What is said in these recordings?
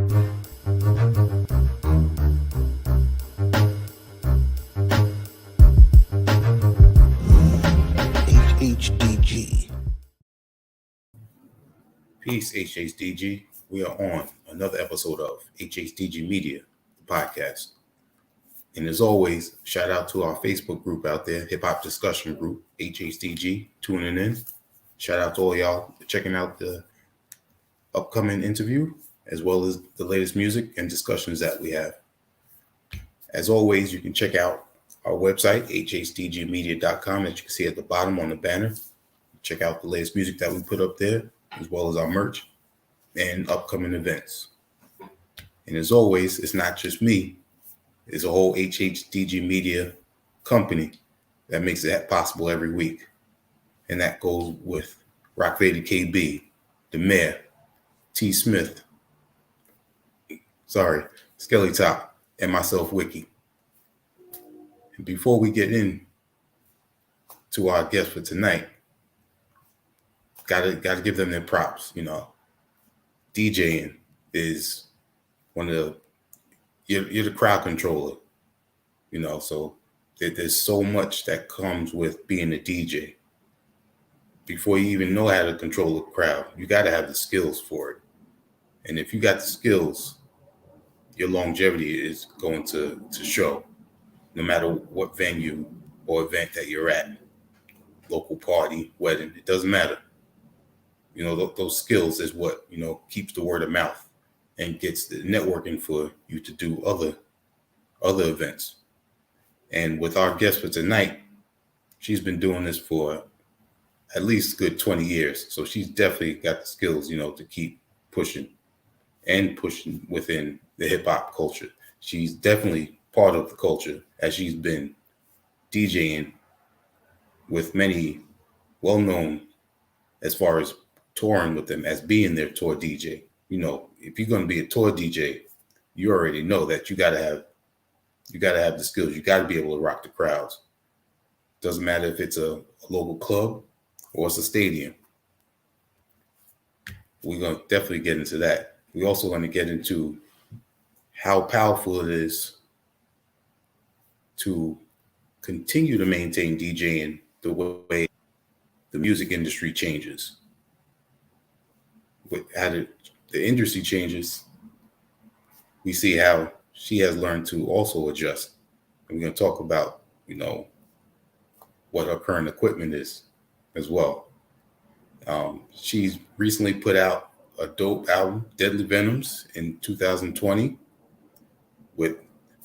HHDG. Peace, HHDG. We are on another episode of HHDG Media, the podcast. And as always, shout out to our Facebook group out there, Hip Hop Discussion Group, HHDG, tuning in. Shout out to all y'all checking out the upcoming interview, as well as the latest music and discussions that we have. As always, you can check out our website, hhdgmedia.com, that you can see at the bottom on the banner. Check out the latest music that we put up there, as well as our merch and upcoming events. And as always, it's not just me. It's a whole HHDG Media company that makes that possible every week. And that goes with Rock Vader KB, The Mayor, T. Smith, Skelly Top, and myself, Wiki. And before we get in to our guest for tonight, gotta give them their props. You know, DJing is one of the you're the crowd controller. You know, so there's so much that comes with being a DJ. Before you even know how to control a crowd, you got to have the skills for it. And if you got the skills, your longevity is going to show, no matter what venue or event that you're at, local party, wedding, it doesn't matter. You know, those skills is what, you know, keeps the word of mouth and gets the networking for you to do other events. And with our guest for tonight, she's been doing this for at least a good 20 years. So she's definitely got the skills, you know, to keep pushing within the hip hop culture. She's definitely part of the culture, as she's been DJing with many well-known, as far as touring with them, as being their tour DJ. You know, if you're going to be a tour DJ, you already know that you got to have the skills. You got to be able to rock the crowds. Doesn't matter if it's a local club or it's a stadium. We're going to definitely get into that. We're also going to get into how powerful it is to continue to maintain DJing the way the music industry changes. With how the industry changes, we see how she has learned to also adjust. And we're going to talk about, you know, what her current equipment is as well. She's recently put out a dope album, Deadly Venoms, in 2020, with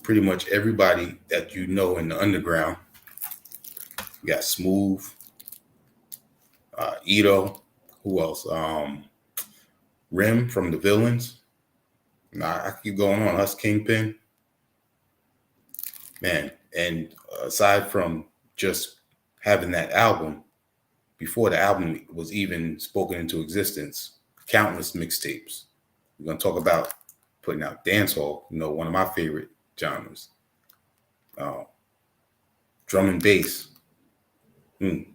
pretty much everybody that you know in the underground. You got Smooth, Ito, who else? Rim from the Villains. I keep going on. Us Kingpin. Man, and aside from just having that album, before the album was even spoken into existence, countless mixtapes. We're going to talk about putting out dancehall, you know, one of my favorite genres. Drum and bass. You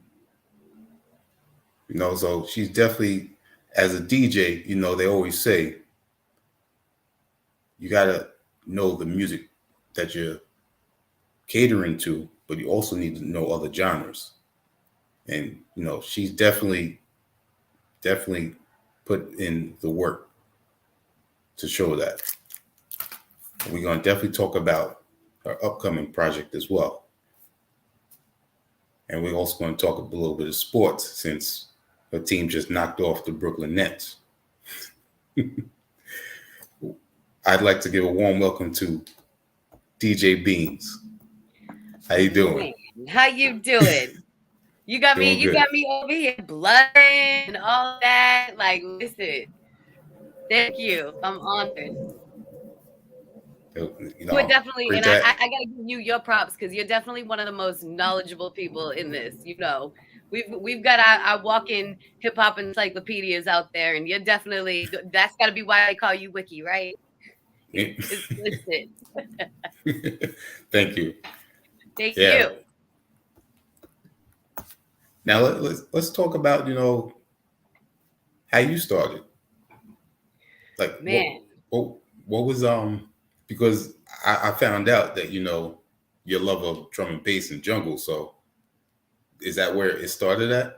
know, so she's definitely, as a DJ, you know, they always say, you got to know the music that you're catering to, but you also need to know other genres. And, you know, she's definitely put in the work to show that. And we're going to definitely talk about her upcoming project as well. And we're also going to talk a little bit of sports, since her team just knocked off the Brooklyn Nets. I'd like to give a warm welcome to DJ BeanZ. How you doing? How you doing? You got me. You got me over here, blood and all that. Like, listen. Thank you. I'm honored. You know, You're definitely, and I gotta give you your props, because you're definitely one of the most knowledgeable people in this. You know, we've got our walking hip hop encyclopedias out there, and you're definitely, that's got to be why I call you Wiki, right? It's listed. Thank you. Thank you. Now let's talk about, you know, how you started. Like, man, what what was because I found out that your love of drum and bass and jungle. So is that where it started at?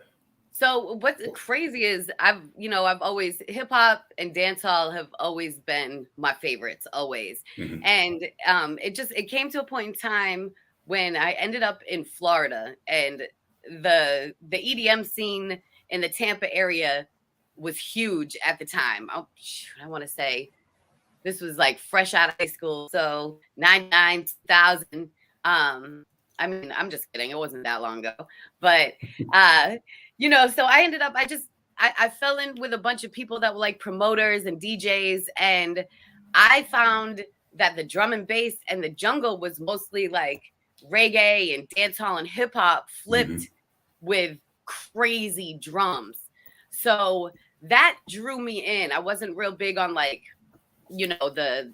So what's crazy is I've always hip hop and dancehall have always been my favorites, always. Mm-hmm. And it came to a point in time when I ended up in Florida, and the EDM scene in the Tampa area was huge at the time. Oh, shoot, I want to say this was like fresh out of high school, so 99, 2000. I mean, I'm just kidding. It wasn't that long ago, but so I ended up. I fell in with a bunch of people that were like promoters and DJs, and I found that the drum and bass and the jungle was mostly like reggae and dancehall and hip hop flipped with crazy drums. So that drew me in. I wasn't real big on like the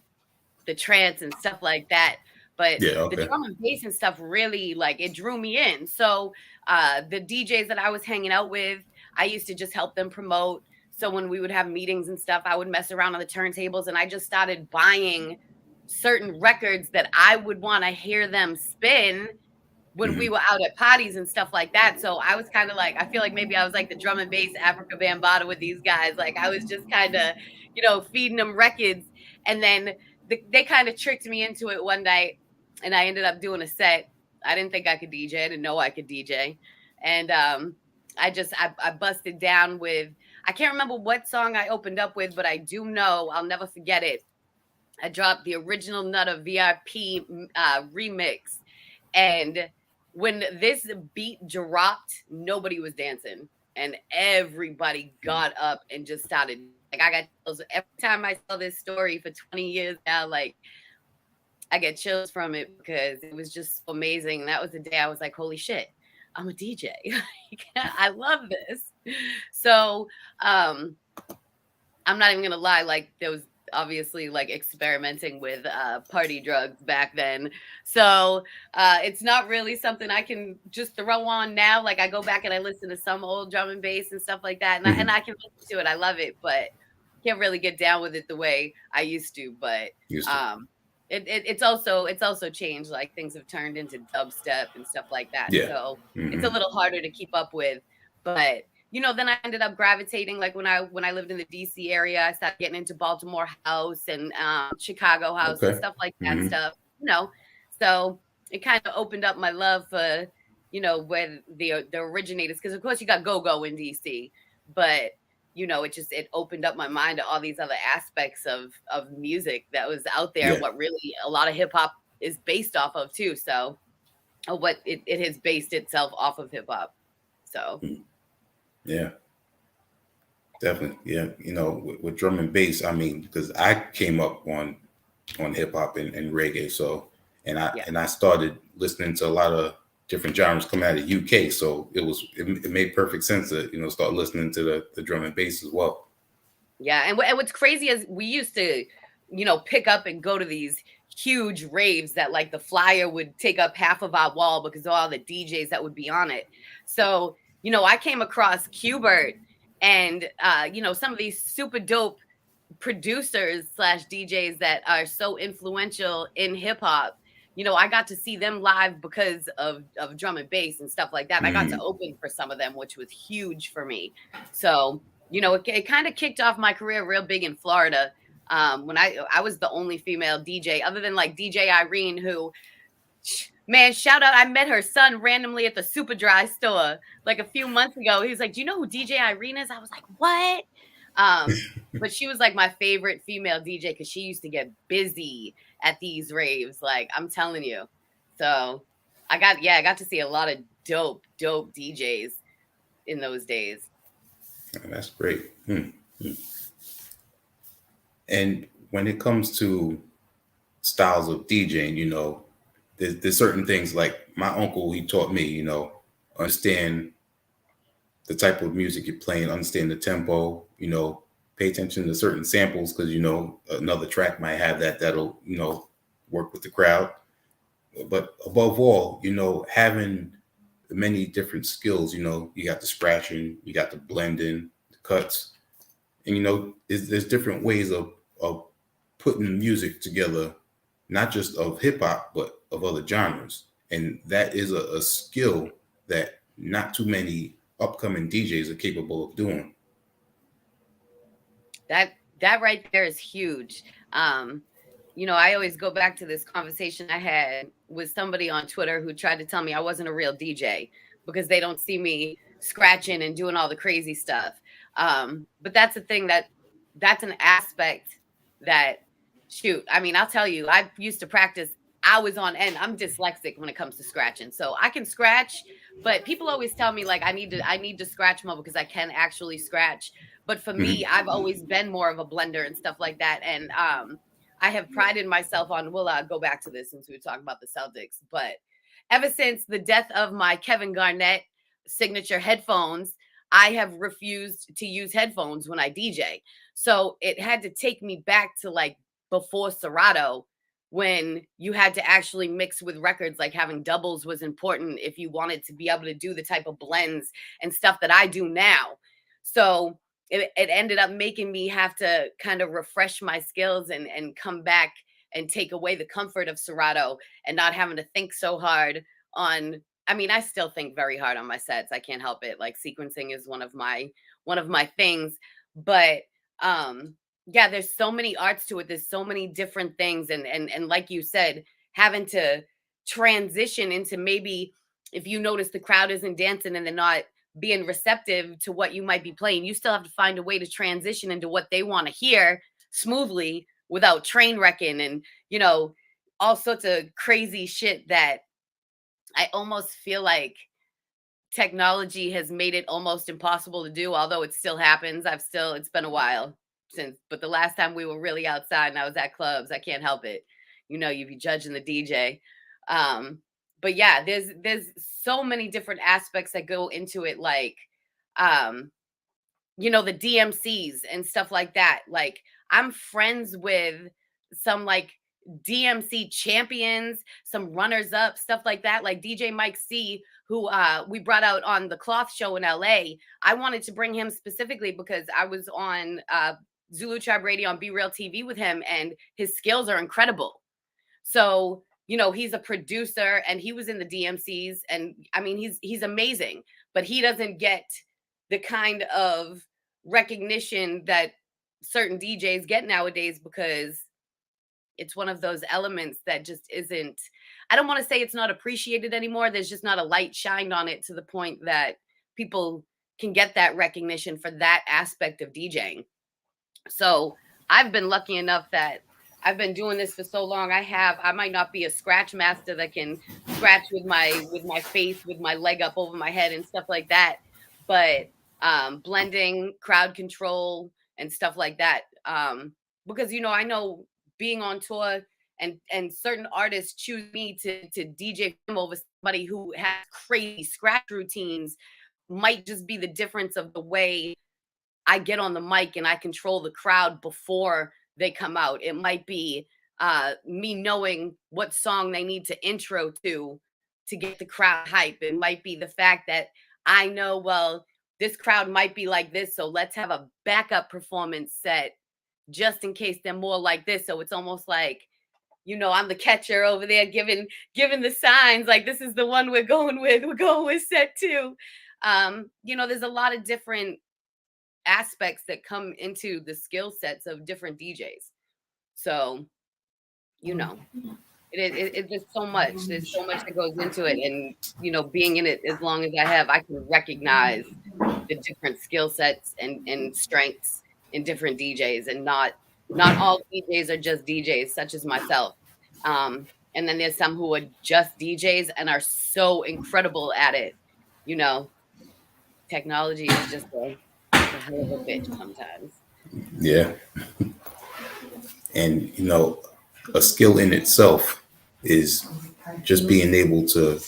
trance and stuff like that, but the drum and bass and stuff really like it drew me in. So the DJs that I was hanging out with, I used to just help them promote. So when we would have meetings and stuff, I would mess around on the turntables, and I just started buying certain records that I would want to hear them spin when we were out at parties and stuff like that. So I was kind of like, I feel like maybe I was like the drum and bass Africa Bambaataa with these guys. Like I was just kind of, feeding them records. And then they kind of tricked me into it one night, and I ended up doing a set. I didn't think I could DJ. I didn't know I could DJ. And I busted down with, I can't remember what song I opened up with, but I do know, I'll never forget it. I dropped the original Nutter VIP remix. And when this beat dropped, nobody was dancing, and everybody got up and just started. Like I got chills every time I tell this story for 20 years now. Like I get chills from it because it was just so amazing. And that was the day I was like, holy shit, I'm a DJ. I love this. So I'm not even gonna lie, like there was obviously like experimenting with party drugs back then. So it's not really something I can just throw on now. Like I go back and I listen to some old drum and bass and stuff like that. And, I can listen to it. I love it, but can't really get down with it the way I used to. But it's also changed. Like things have turned into dubstep and stuff like that. Yeah. So it's a little harder to keep up with. But then I ended up gravitating, like when I lived in the DC area, I started getting into Baltimore house and Chicago house and stuff like that stuff, So it kind of opened up my love for, where the originators, because of course you got go-go in DC, but it opened up my mind to all these other aspects of music that was out there, and what really a lot of hip hop is based off of too. So what it has based itself off of hip hop. So yeah, definitely. Yeah. With drum and bass, I mean, because I came up on hip hop and reggae. So, and I started listening to a lot of different genres coming out of UK. So it made perfect sense to, start listening to the drum and bass as well. Yeah. And what's crazy is we used to, pick up and go to these huge raves that like the flyer would take up half of our wall because of all the DJs that would be on it. So, I came across Qbert and, some of these super dope producers / DJs that are so influential in hip hop. I got to see them live because of drum and bass and stuff like that. And I got to open for some of them, which was huge for me. So, it kind of kicked off my career real big in Florida. When I was the only female DJ other than like DJ Irene, who, man, shout out. I met her son randomly at the Superdry store like a few months ago. He was like, do you know who DJ Irene is? I was like, what? But she was like my favorite female DJ because she used to get busy at these raves. Like I'm telling you. So I got to see a lot of dope DJs in those days. Oh, that's great. And when it comes to styles of DJing, there's certain things like my uncle, he taught me, understand the type of music you're playing, understand the tempo, pay attention to certain samples because, another track might have that'll, work with the crowd. But above all, having many different skills, you got the scratching, you got the blending, the cuts, and, there's different ways of putting music together, not just of hip hop, but of other genres. And that is a skill that not too many upcoming DJs are capable of doing. That right there is huge. Um, I always go back to this conversation I had with somebody on Twitter who tried to tell me I wasn't a real DJ because they don't see me scratching and doing all the crazy stuff. But that's the thing that's an aspect that shoot. I mean, I'll tell you, I used to practice hours on end. I'm dyslexic when it comes to scratching, so I can scratch. But people always tell me like I need to scratch more because I can actually scratch. But for me, Mm-hmm. I've always been more of a blender and stuff like that. And I have prided myself on, we'll go back to this since we were talking about the Celtics. But ever since the death of my Kevin Garnett signature headphones, I have refused to use headphones when I DJ. So it had to take me back to like before Serato, when you had to actually mix with records, like having doubles was important if you wanted to be able to do the type of blends and stuff that I do now. So it ended up making me have to kind of refresh my skills and come back and take away the comfort of Serato and not having to think so hard on. I mean, I still think very hard on my sets. I can't help it. Like sequencing is one of my things. But yeah, there's so many arts to it. There's so many different things. And like you said, having to transition into, maybe if you notice the crowd isn't dancing and they're not being receptive to what you might be playing, you still have to find a way to transition into what they want to hear smoothly without train wrecking and, all sorts of crazy shit that I almost feel like technology has made it almost impossible to do, although it still happens. It's been a while since, but the last time we were really outside and I was at clubs, I can't help it. You'd be judging the DJ. But yeah, there's so many different aspects that go into it, like, um, the DMCs and stuff like that. Like, I'm friends with some like DMC champions, some runners up, stuff like that. Like DJ Mike C, who we brought out on the Cloth Show in LA. I wanted to bring him specifically because I was on Zulu Tribe Radio on Be Real TV with him, and his skills are incredible. So, he's a producer and he was in the DMCs, and I mean he's amazing, but he doesn't get the kind of recognition that certain DJs get nowadays because it's one of those elements that just isn't. I don't want to say it's not appreciated anymore. There's just not a light shined on it to the point that people can get that recognition for that aspect of DJing. So I've been lucky enough that I've been doing this for so long. I might not be a scratch master that can scratch with my face, with my leg up over my head and stuff like that, but blending, crowd control, and stuff like that. Because I know being on tour, and certain artists choose me to DJ them over somebody who has crazy scratch routines, might just be the difference of the way I get on the mic and I control the crowd before they come out. It might be me knowing what song they need to intro to get the crowd hype. It might be the fact that I know, well, this crowd might be like this, so let's have a backup performance set just in case they're more like this. So it's almost like, I'm the catcher over there giving the signs, like, this is the one we're going with. We're going with set two. There's a lot of different aspects that come into the skill sets of different DJs. So, there's so much. There's so much that goes into it, and being in it as long as I have, I can recognize the different skill sets and strengths in different DJs, and not all DJs are just DJs, such as myself. And then there's some who are just DJs and are so incredible at it. Technology is just a hell of a bitch sometimes. Yeah. And, a skill in itself is just being able to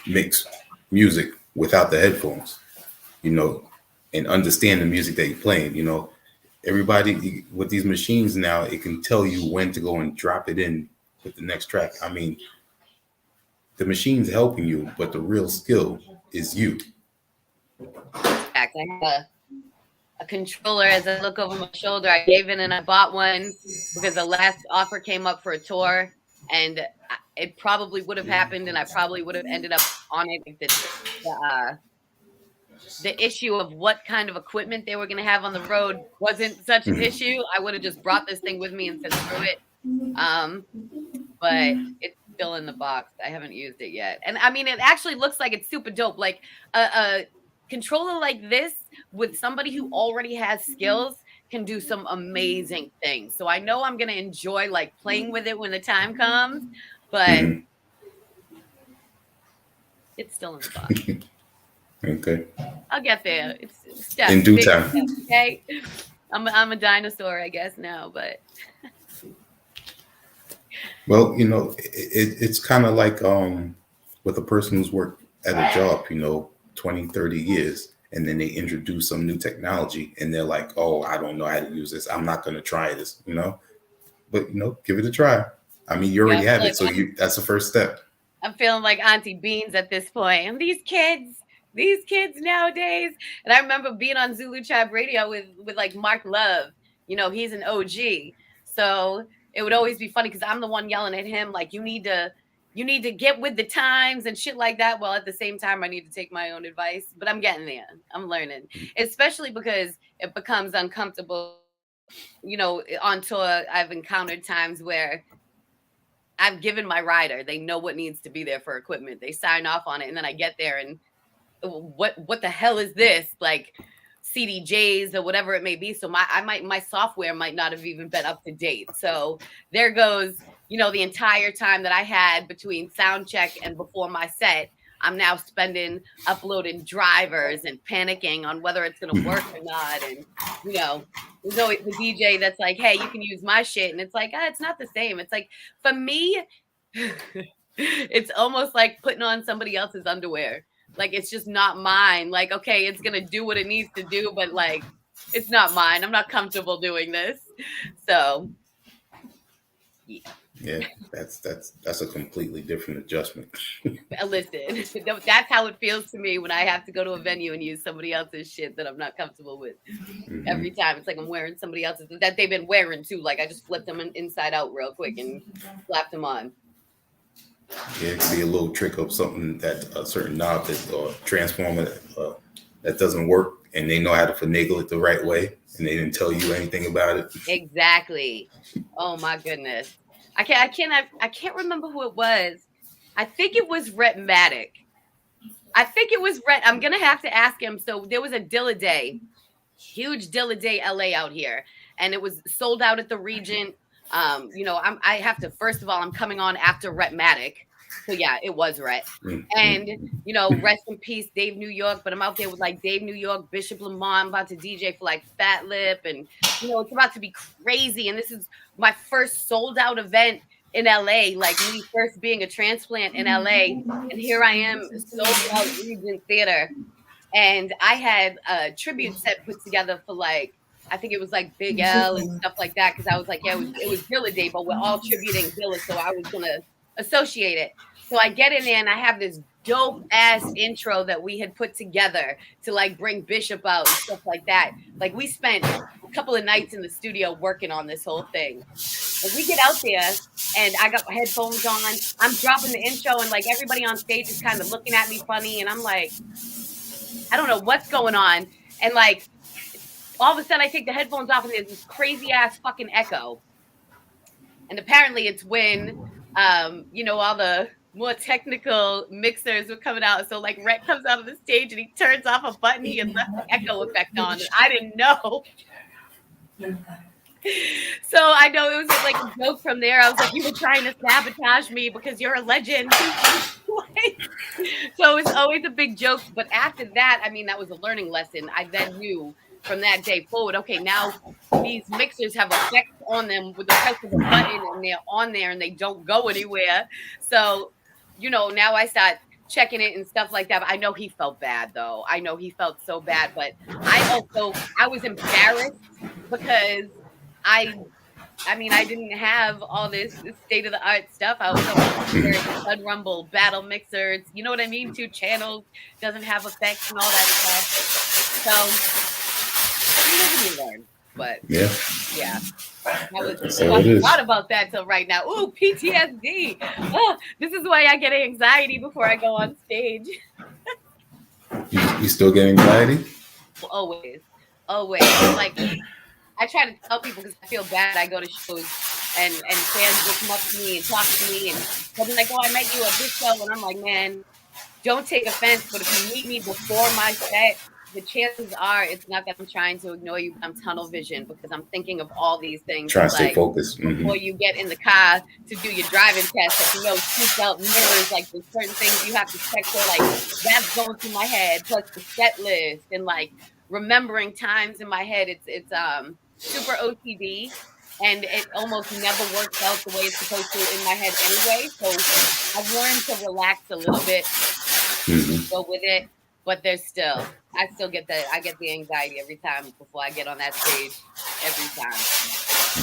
mix music without the headphones, and understand the music that you're playing. Everybody with these machines now, it can tell you when to go and drop it in with the next track. I mean, the machine's helping you, but the real skill is you. I have a controller. As I look over my shoulder, I gave in and I bought one because the last offer came up for a tour, and it probably would have happened, and I probably would have ended up on it if the issue of what kind of equipment they were going to have on the road wasn't such an issue. I would have just brought this thing with me and said screw it. But it's still in the box. I haven't used it yet. And I mean, it actually looks like it's super dope. Like a controller like this with somebody who already has skills can do some amazing things. So I know I'm going to enjoy like playing with it when the time comes, but it's still in the box. Okay. I'll get there. It's steps, in due time. Steps, okay. I'm a dinosaur, I guess now, but well, you know, it's kind of like with a person who's worked at a job, you know, 20, 30 years, and then they introduce some new technology and they're like, oh, I don't know how to use this. I'm not going to try this, you know, but, you know, give it a try. I mean, you already have it. So that's the first step. I'm feeling like Auntie BeanZ at this point. And these kids nowadays. And I remember being on Zulu Tribe Radio with like Mark Love, you know, he's an OG. So it would always be funny because I'm the one yelling at him, like, you need to get with the times and shit like that. Well, at the same time, I need to take my own advice, but I'm getting there. I'm learning, especially because it becomes uncomfortable. You know, on tour, I've encountered times where I've given my rider, they know what needs to be there for equipment. They sign off on it. And then I get there and what the hell is this? Like CDJs or whatever it may be. So my software might not have even been up to date. So there goes, you know, the entire time that I had between sound check and before my set, I'm now spending uploading drivers and panicking on whether it's going to work or not. And, you know, there's always the DJ that's like, hey, you can use my shit. And it's like, it's not the same. It's like, for me, it's almost like putting on somebody else's underwear. Like, it's just not mine. Like, okay, it's going to do what it needs to do, but like, it's not mine. I'm not comfortable doing this. So, yeah. Yeah, that's a completely different adjustment. Listen, that's how it feels to me when I have to go to a venue and use somebody else's shit that I'm not comfortable with. Every time. It's like I'm wearing somebody else's that they've been wearing too. Like I just flipped them inside out real quick and slapped them on. Yeah, it could be a little trick of something that a certain knob that or transformer that doesn't work, and they know how to finagle it the right way, and they didn't tell you anything about it. Exactly. Oh my goodness. I can't remember who it was. I think it was Rhetmatic. I think it was Rhett. I'm gonna have to ask him. So there was a Dilla Day, huge Dilla Day LA out here, and it was sold out at the Regent. You know, I have to, first of all, I'm coming on after Rhetmatic. So yeah, it was Rhett. And, you know, rest in peace, Dave New York. But I'm out there with like Dave New York, Bishop Lamont. I'm about to DJ for like Fat Lip. And, you know, it's about to be crazy. And this is my first sold out event in LA, like me first being a transplant in LA. And here I am, sold out Regent Theater. And I had a tribute set put together for like, I think it was like Big L and stuff like that. Cause I was like, yeah, it was Dilla Day, but we're all tributing Dilla. So I was going to associate it. So I get in there and I have this dope ass intro that we had put together to like bring Bishop out and stuff like that. Like we spent a couple of nights in the studio working on this whole thing. And we get out there and I got my headphones on. I'm dropping the intro and like everybody on stage is kind of looking at me funny. And I'm like, I don't know what's going on. And like, all of a sudden I take the headphones off and there's this crazy ass fucking echo. And apparently it's when, you know, all the more technical mixers were coming out. So like Rhett comes out of the stage and he turns off a button. He had left the echo effect on. And I didn't know. So I know it was like a joke from there. I was like, you were trying to sabotage me because you're a legend. So it was always a big joke. But after that, I mean, that was a learning lesson. I then knew from that day forward, okay, now these mixers have effects on them with the press of a button and they're on there and they don't go anywhere. So, you know, now I start checking it and stuff like that. But I know he felt bad though. I know he felt so bad, but I was embarrassed because I didn't have all this state of the art stuff. I was wearing Sun Rumble battle mixers. You know what I mean? 2 channels, doesn't have effects and all that stuff. So, live and you learn. But yeah. I thought about that till right now. Ooh, PTSD. Oh, this is why I get anxiety before I go on stage. You still get anxiety? Always. Like, I try to tell people because I feel bad. I go to shows and fans will come up to me and talk to me and they'll be like, "Oh, I met you at this show," and I'm like, "Man, don't take offense, but if you meet me before my set, the chances are it's not that I'm trying to ignore you, but I'm tunnel vision because I'm thinking of all these things. Trying It's to stay like focused. before you get in the car to do your driving test, like, seatbelt mirrors, like there's certain things you have to check for, like that's going through my head, plus the set list and like remembering times in my head. It's super OCD and it almost never works out the way it's supposed to in my head anyway. So I've learned to relax a little bit, go with it, but I still get I get the anxiety every time before I get on that stage, every time.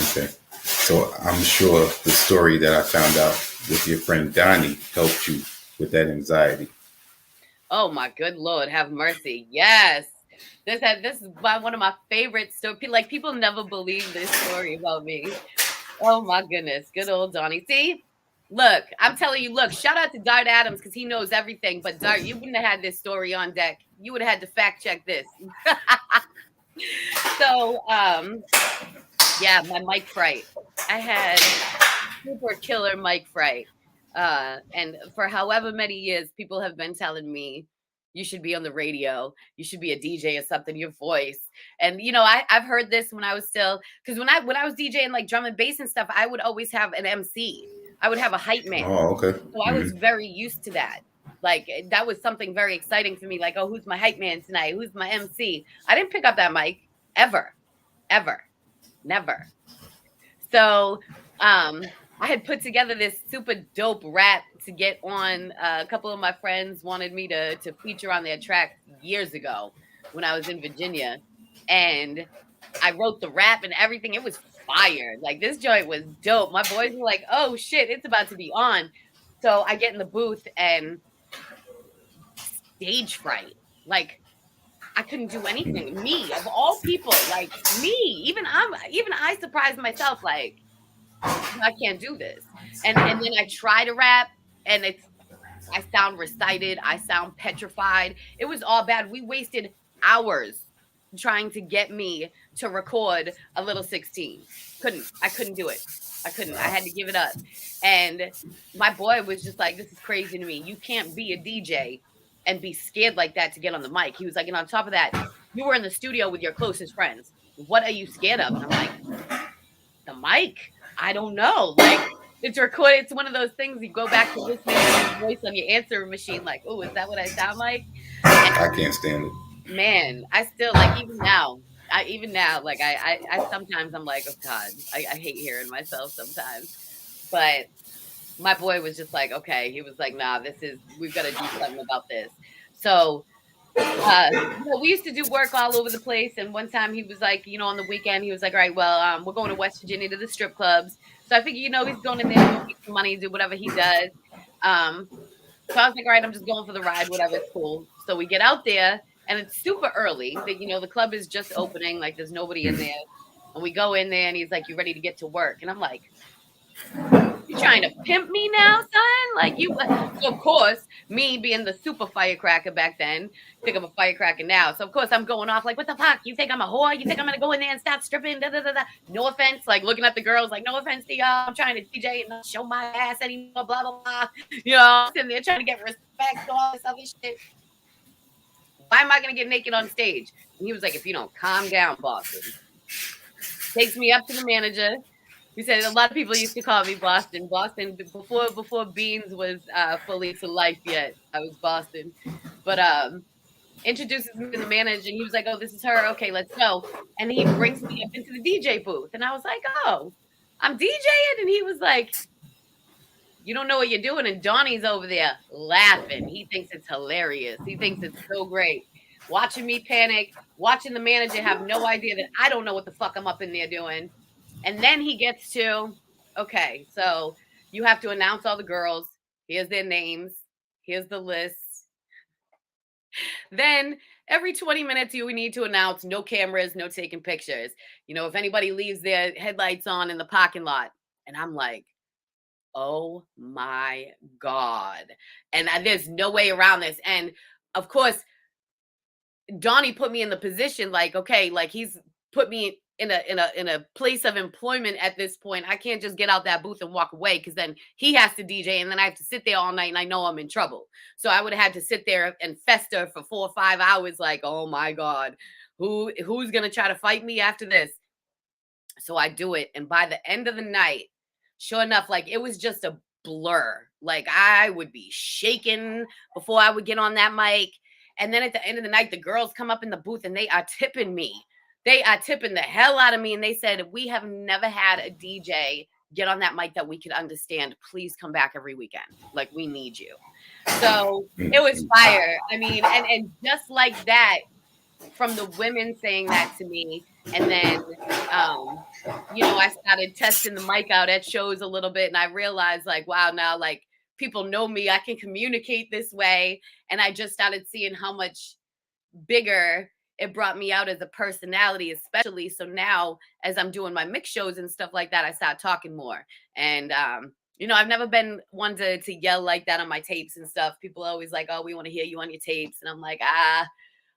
Okay. So I'm sure the story that I found out with your friend Donnie helped you with that anxiety. Oh my good Lord, have mercy. Yes. This is one of my favorite stories. Like, people never believe this story about me. Oh my goodness. Good old Donnie. See? Look, I'm telling you, look, shout out to Dart Adams because he knows everything. But Dart, you wouldn't have had this story on deck. You would have had to fact check this. So, yeah, my mic fright. I had super killer mic fright. And for however many years, people have been telling me, you should be on the radio. You should be a DJ or something, your voice. And, I've heard this when I was still, because when I was DJing like drum and bass and stuff, I would always have an MC. I would have a hype man. Oh, okay. So I was very used to that. Like, that was something very exciting for me. Like, oh, who's my hype man tonight? Who's my MC? I didn't pick up that mic ever, never. So, I had put together this super dope rap to get on. A couple of my friends wanted me to feature on their track years ago when I was in Virginia. And I wrote the rap and everything. It was fire. Like, this joint was dope. My boys were like, oh shit, it's about to be on. So I get in the booth and stage fright. Like, I couldn't do anything. Me, of all people, like me, even I surprised myself, like, I can't do this. And then I try to rap and I sound recited, I sound petrified. It was all bad. We wasted hours trying to get me to record a little 16. I couldn't do it. I had to give it up. And my boy was just like, this is crazy to me. You can't be a DJ and be scared like that to get on the mic. He was like, and on top of that, you were in the studio with your closest friends. What are you scared of? And I'm like, the mic? I don't know. Like, it's recorded. It's one of those things you go back to listening to your voice on your answer machine. Like, oh, is that what I sound like? And I can't stand it. Man, I still, like, even now, like, I sometimes I'm like, oh God, I hate hearing myself sometimes. But my boy was just like, okay. He was like, nah, we've got to do something about this. So, we used to do work all over the place. And one time he was like, on the weekend, he was like, all right, well, we're going to West Virginia to the strip clubs. So I figured, he's going in there to make some money, do whatever he does. So I was like, all right, I'm just going for the ride, whatever, it's cool. So we get out there and it's super early. The club is just opening, like there's nobody in there. And we go in there and he's like, you ready to get to work? And I'm like, you trying to pimp me now, son? Like, so of course, me being the super firecracker back then, think I'm a firecracker now. So of course I'm going off like, what the fuck? You think I'm a whore? You think I'm gonna go in there and start stripping? Da, da, da, da. No offense, like looking at the girls, like, no offense to y'all. I'm trying to DJ and not show my ass anymore, blah, blah, blah. Sitting there trying to get respect, all this other shit. Why am I gonna get naked on stage? And he was like, if you don't calm down, Boston. Takes me up to the manager. He said a lot of people used to call me Boston. Boston before BeanZ was fully to life yet. I was Boston, but introduces me to the manager, and he was like, "Oh, this is her. Okay, let's go." And he brings me up into the DJ booth, and I was like, "Oh, I'm DJing," and he was like, "You don't know what you're doing." And Donnie's over there laughing. He thinks it's hilarious. He thinks it's so great. Watching me panic, watching the manager have no idea that I don't know what the fuck I'm up in there doing. And then he gets to, okay, so you have to announce all the girls. Here's their names. Here's the list. Then every 20 minutes you need to announce no cameras, no taking pictures. If anybody leaves their headlights on in the parking lot. And I'm like, oh my God. And there's no way around this. And of course, Donnie put me in the position like, okay, like he's put me in a place of employment at this point. I can't just get out that booth and walk away because then he has to DJ and then I have to sit there all night and I know I'm in trouble. So I would have had to sit there and fester for 4 or 5 hours like, oh my God, who's gonna try to fight me after this? So I do it. And by the end of the night, sure enough, like it was just a blur. Like I would be shaking before I would get on that mic. And then at the end of the night, the girls come up in the booth and they are tipping me. They are tipping the hell out of me. And they said, we have never had a DJ get on that mic that we could understand. Please come back every weekend. Like we need you. So it was fire. I mean, and just like that, from the women saying that to me. And then, I started testing the mic out at shows a little bit. And I realized like, wow, now like people know me, I can communicate this way. And I just started seeing how much bigger it brought me out as a personality, especially. So now as I'm doing my mix shows and stuff like that, I start talking more. And, I've never been one to yell like that on my tapes and stuff. People are always like, oh, we want to hear you on your tapes. And I'm like,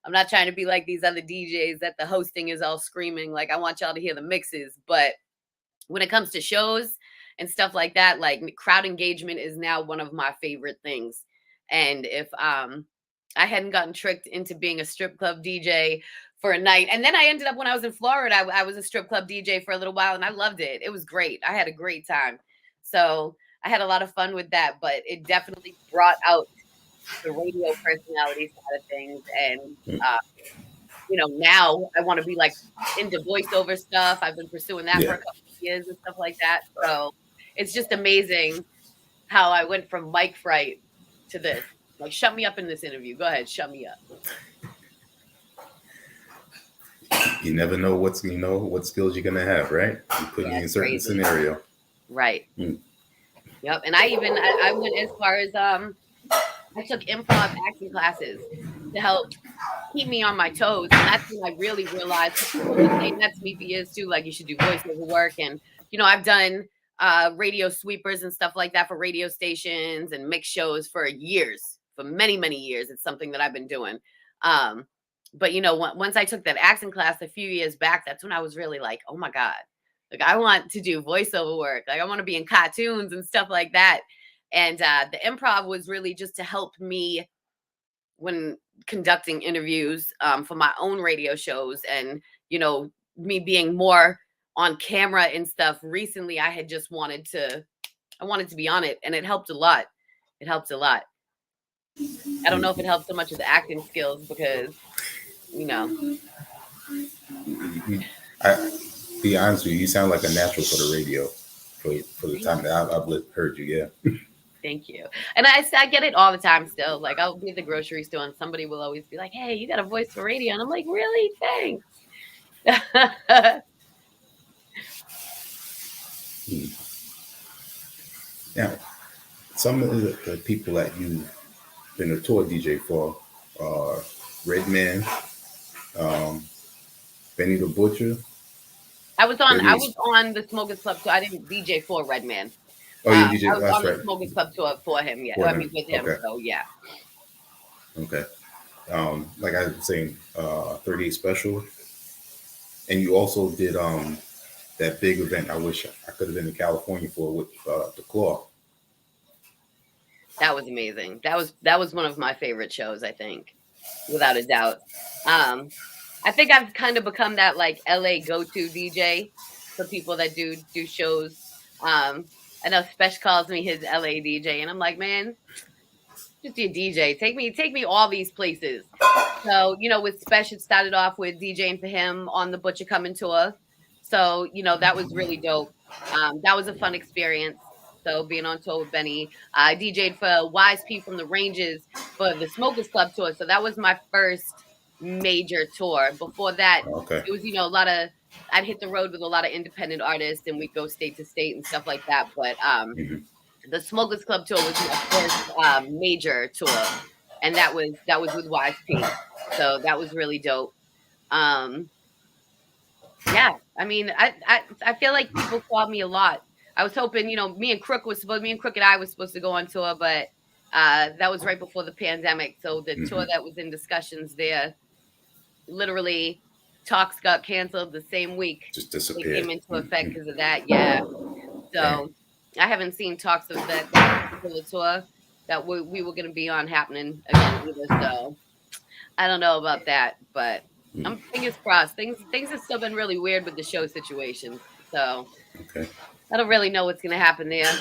I'm not trying to be like these other DJs that the hosting is all screaming. Like, I want y'all to hear the mixes. But when it comes to shows and stuff like that, like crowd engagement is now one of my favorite things. And if I hadn't gotten tricked into being a strip club DJ for a night, and then I ended up when I was in Florida, I was a strip club DJ for a little while and I loved it. It was great. I had a great time. So I had a lot of fun with that, but it definitely brought out the radio personality side of things. And, now I want to be like into voiceover stuff. I've been pursuing that for a couple of years and stuff like that. So it's just amazing how I went from mic fright to this. Like, shut me up in this interview. Go ahead, shut me up. You never know what skills you're gonna have, right? You put me in a certain scenario. Right. Yep. And I went as far as I took improv acting classes to help keep me on my toes. And that's when I really realized, people have been saying that to me for years too, like you should do voiceover work. And, I've done radio sweepers and stuff like that for radio stations and mix shows for years, for many, many years. It's something that I've been doing. But, once I took that acting class a few years back, that's when I was really like, oh my God, like I want to do voiceover work. Like I want to be in cartoons and stuff like that. And the improv was really just to help me when conducting interviews for my own radio shows and, me being more on camera and stuff. Recently, I had just wanted to be on it, and it helped a lot. It helps a lot. I don't know if it helps so much with the acting skills because, I be honest with you, you sound like a natural for the radio for the time that I've heard you. Yeah. Thank you. And I get it all the time still. Like I'll be at the grocery store and somebody will always be like, hey, you got a voice for radio. And I'm like, really? Thanks. Now, some of the people that you've been a tour DJ for are Redman, Benny the Butcher. I was on the Smokers Club tour. I didn't DJ for Redman. Oh, you DJ. I was on the Smokers Club tour for him. Yeah, with him. Okay. So yeah. Okay. Like I was saying, 38 Special, and you also did that big event. I wish I could have been in California for with the Claw. That was amazing. That was one of my favorite shows. I think, without a doubt. I think I've kind of become that like LA go-to DJ for people that do shows. I know Spesh calls me his LA DJ, and I'm like, man, just be a DJ. Take me all these places. So, with Spesh, it started off with DJing for him on the Butcher Coming tour. So, that was really dope. That was a fun experience. So being on tour with Benny, I DJ'd for Wise P from the Ranges for the Smokers Club tour. So that was my first major tour. Before that, It was, a lot of, I'd hit the road with a lot of independent artists and we'd go state to state and stuff like that. But the Smokers Club tour was my first major tour. And that was with Wise P. So that was really dope. Yeah, I mean, I feel like people called me a lot. I was hoping, me and Crook and I was supposed to go on tour, but that was right before the pandemic. So the tour that was in discussions there, literally, talks got canceled the same week. Just They disappeared. came into effect because of that. Yeah. So I haven't seen talks of that particular tour that we were going to be on happening again either. So I don't know about that, but I'm fingers crossed. Things have still been really weird with the show situations. So Okay. I don't really know what's going to happen there.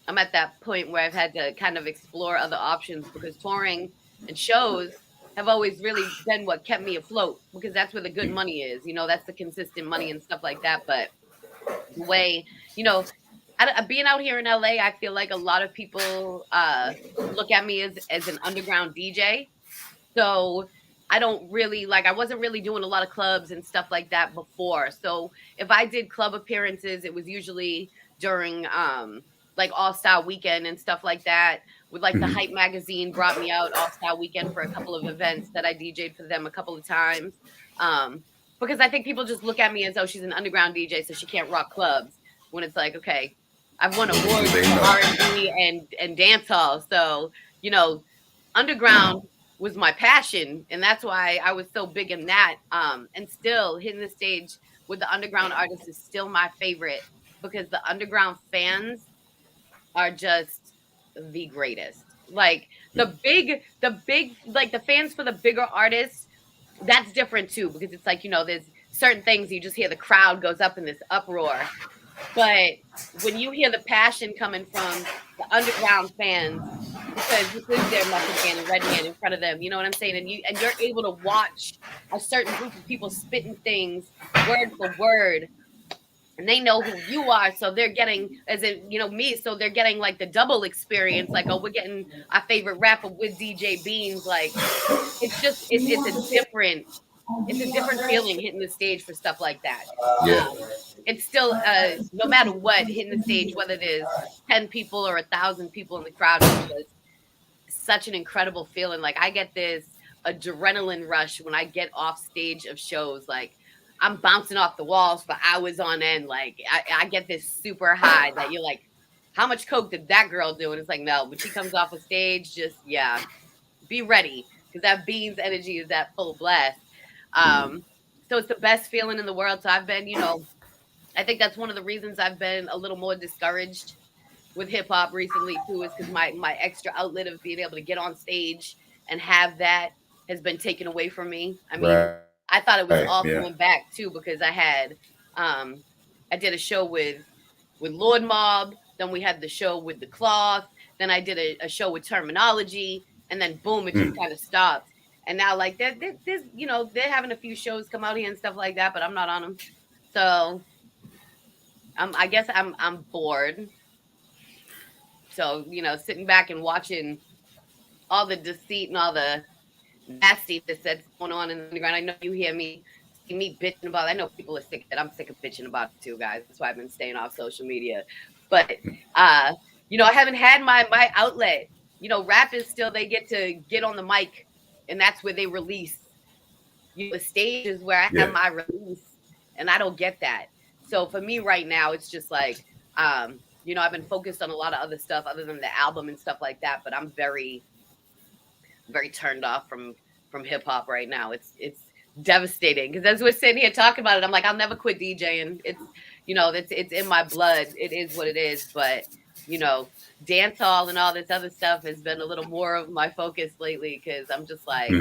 I'm at that point where I've had to kind of explore other options because touring and shows have always really been what kept me afloat because that's where the good money is. That's the consistent money and stuff like that. But the way, being out here in LA, I feel like a lot of people look at me as an underground DJ. So I wasn't really doing a lot of clubs and stuff like that before. So if I did club appearances, it was usually during like All Star Weekend and stuff like that. With like the Hype magazine brought me out All Star Weekend for a couple of events that I DJ'd for them a couple of times. Because I think people just look at me as though she's an underground DJ, so she can't rock clubs. When it's like, okay, I've won awards for R&B and dance hall, so underground was my passion, and that's why I was so big in that. And still hitting the stage with the underground artists is still my favorite because the underground fans are just the greatest. Like the big, like the fans for the bigger artists, that's different too because it's like there's certain things you just hear the crowd goes up in this uproar. But when you hear the passion coming from the underground fans, because this is their method man and red man in front of them, you know what I'm saying? And you're able to watch a certain group of people spitting things word for word, and they know who you are, so they're getting, as in me, so they're getting like the double experience. Like, oh, we're getting our favorite rapper with DJ BeanZ. Like, it's a different feeling hitting the stage for stuff like that. Yeah. It's still no matter what, hitting the stage, whether it is 10 people or 1,000 people in the crowd, is just such an incredible feeling. Like I get this adrenaline rush when I get off stage of shows. Like I'm bouncing off the walls for hours on end. Like I get this super high that you're like, how much coke did that girl do? And it's like, no, when she comes off a stage, just be ready because that BeanZ energy is that full blast. So it's the best feeling in the world. So I've been, I think that's one of the reasons I've been a little more discouraged with hip hop recently too, is because my extra outlet of being able to get on stage and have that has been taken away from me. I mean, I thought it was all coming back too because I had I did a show with Lord Mob, then we had the show with The Cloth, then I did a show with Terminology, and then boom, it just kind of stopped. And now like there's they're having a few shows come out here and stuff like that, but I'm not on them. So I guess I'm bored. So, sitting back and watching all the deceit and all the nastiness that's going on in the underground. I know you hear me bitching about it. I know people are sick of it. I'm sick of bitching about it too, guys. That's why I've been staying off social media. But I haven't had my outlet. Rappers still, they get to get on the mic and that's where they release. The stage is where I have my release, and I don't get that. So for me right now, it's just like, I've been focused on a lot of other stuff other than the album and stuff like that. But I'm very, very turned off from hip hop right now. It's devastating because as we're sitting here talking about it, I'm like, I'll never quit DJing. It's, it's in my blood. It is what it is. But dance hall and all this other stuff has been a little more of my focus lately because I'm just like,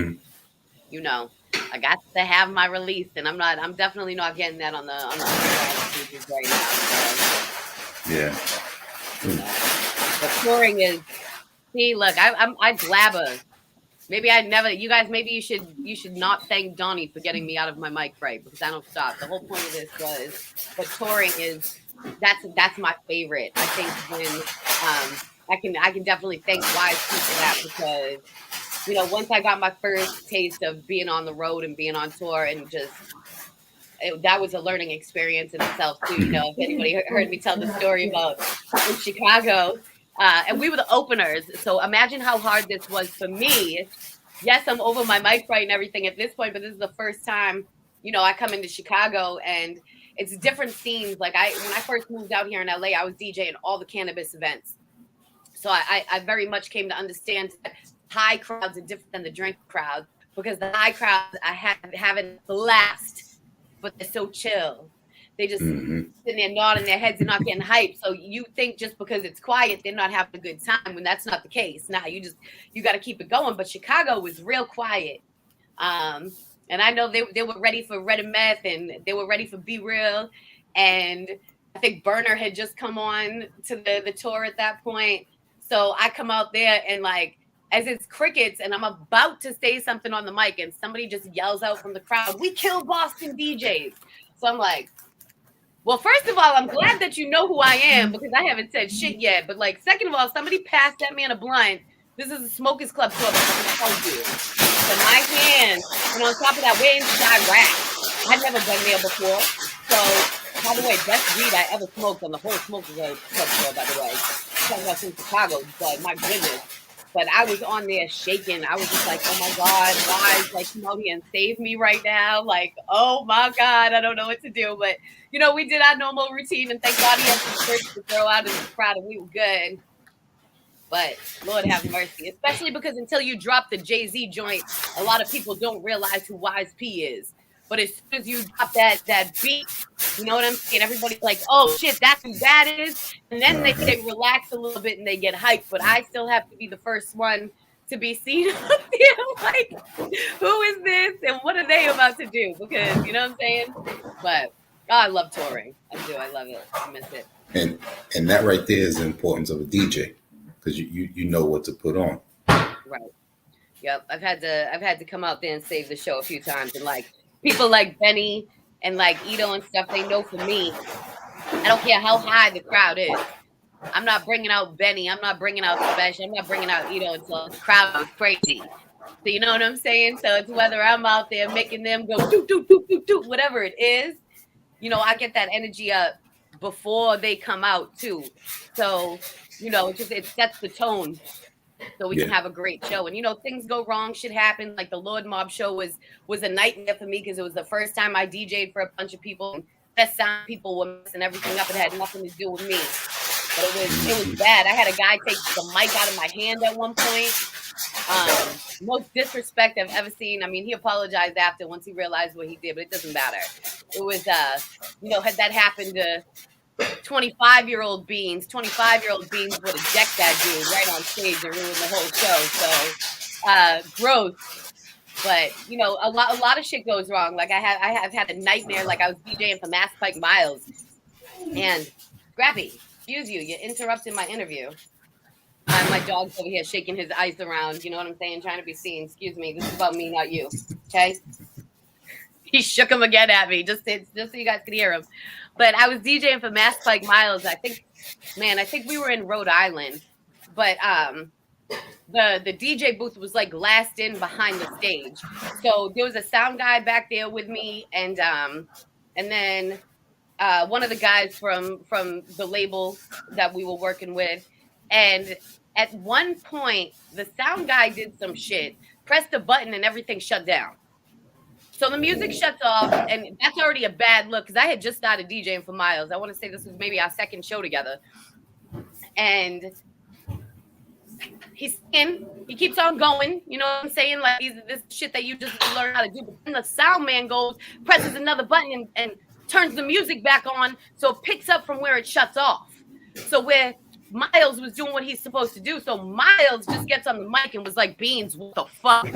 I got to have my release, and I'm definitely not getting that on the stages right now. So, yeah. But touring is, look, I blabber. Maybe you guys, maybe you should not thank Donnie for getting me out of my mic right because I don't stop. The whole point of this was, but touring is, that's my favorite. I think when I can definitely thank Wise P for that because once I got my first taste of being on the road and being on tour and just that was a learning experience in itself too. If anybody heard me tell the story about in Chicago, and we were the openers. So imagine how hard this was for me yes, I'm over my mic right and everything at this point, but this is the first time, I come into Chicago and it's different scenes. Like when I first moved out here in LA, I was DJing all the cannabis events. So I very much came to understand that high crowds are different than the drink crowd, because the high crowds I have having a blast, but they're so chill. They just sitting there nodding their heads and not getting hyped. So you think just because it's quiet, they're not having a good time, when that's not the case. Now you got to keep it going. But Chicago was real quiet. And I know they were ready for Red and Meth, and they were ready for Be Real. And I think Burner had just come on to the tour at that point. So I come out there and like, as it's crickets and I'm about to say something on the mic and somebody just yells out from the crowd, "We kill Boston DJs." So I'm like, well, first of all, I'm glad that you know who I am, because I haven't said shit yet. But like, second of all, somebody passed that man a blunt. This is a Smokers Club tour, but I'm telling you. So my hand, and on top of that, we're in Chirac. I'd never been there before. So, by the way, best weed I ever smoked on the whole Smokers Club tour, by the way. Talking about from Chicago, but my goodness. But I was on there shaking. I was just like, oh my God, guys, like, come out here and save me right now. Like, oh my God, I don't know what to do. But, we did our normal routine, and thank God he had some shirts to throw out in the crowd, and we were good. But Lord have mercy, especially because until you drop the Jay-Z joint, a lot of people don't realize who Wise P is. But as soon as you drop that beat, you know what I'm saying? Everybody's like, oh shit, that's who that is. And then they relax a little bit and they get hyped. But I still have to be the first one to be seen up there. Like, who is this? And what are they about to do? Because, you know what I'm saying? But I love touring. I do. I love it. I miss it. And that right there is the importance of a DJ, because you know what to put on. Right. Yep. I've had to come out there and save the show a few times, and like people like Benny and like Ito and stuff, they know for me, I don't care how high the crowd is. I'm not bringing out Benny. I'm not bringing out Special. I'm not bringing out Ito until the crowd is crazy. So you know what I'm saying? So it's whether I'm out there making them go doot, doot, doot, doot, doot, whatever it is, I get that energy up before they come out too. So, it sets the tone so we can have a great show. And things go wrong, shit happens. Like the Lord Mob show was a nightmare for me, because it was the first time I DJ'd for a bunch of people. And best sound people were messing everything up. It had nothing to do with me. But it was bad. I had a guy take the mic out of my hand at one point. Most disrespect I've ever seen. I mean, he apologized after, once he realized what he did, but it doesn't matter. It was had that happened to 25-year-old BeanZ. 25-year-old BeanZ would eject that dude right on stage and ruin the whole show. So gross. But a lot of shit goes wrong. Like I have had a nightmare. Like I was DJing for Mass Pike Miles, and Scrappy, excuse you, you interrupted my interview. My dog's over here shaking his eyes around. You know what I'm saying? Trying to be seen. Excuse me. This is about me, not you. Okay. He shook him again at me, just so you guys could hear him. But I was DJing for Mass Pike Miles. I think we were in Rhode Island. But the DJ booth was like glassed in behind the stage. So there was a sound guy back there with me, and then one of the guys from the label that we were working with. And at one point, the sound guy did some shit, pressed the button, and everything shut down. So the music shuts off, and that's already a bad look, because I had just started DJing for Miles. I want to say this was maybe our second show together. And he's singing, he keeps on going, you know what I'm saying? Like, this shit that you just learn how to do. But then the sound man goes, presses another button, and turns the music back on, so it picks up from where it shuts off. So where Miles was doing what he's supposed to do. So Miles just gets on the mic and was like, BeanZ, what the fuck?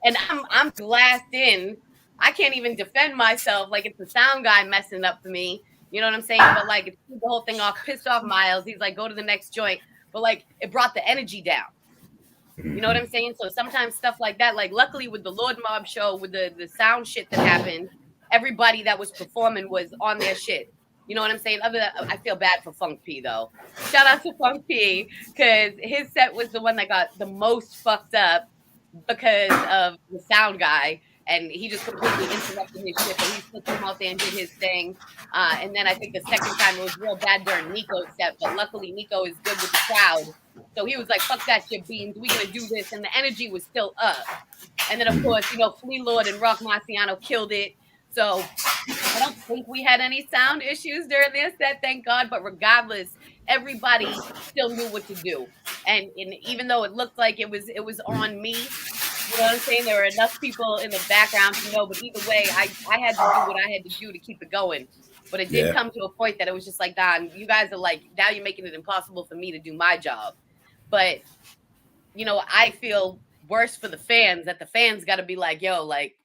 And I'm glassed in. I can't even defend myself. Like, it's the sound guy messing up for me. You know what I'm saying? But like, it threw the whole thing off, pissed off Miles. He's like, go to the next joint. But like, it brought the energy down. You know what I'm saying? So sometimes stuff like that, like luckily with the Lord Mob show, with the sound shit that happened, everybody that was performing was on their shit. You know what I'm saying? I feel bad for Funk P though. Shout out to Funk P, because his set was the one that got the most fucked up because of the sound guy. and he just completely interrupted his shit, but he still came out there and did his thing. And then I think the second time it was real bad during Nico's set, but luckily Nico is good with the crowd. So he was like, fuck that shit, BeanZ, we gonna do this. And the energy was still up. And then, of course, Flea Lord and Rock Marciano killed it. So I don't think we had any sound issues during their set, thank God. But regardless, everybody still knew what to do. And even though it looked like it was on me, you know what I'm saying? There were enough people in the background to know. But either way, I had to do what I had to do to keep it going. But it did come to a point that it was just like, Don, you guys are like, now you're making it impossible for me to do my job. But, I feel worse for the fans, that the fans got to be like, yo, like,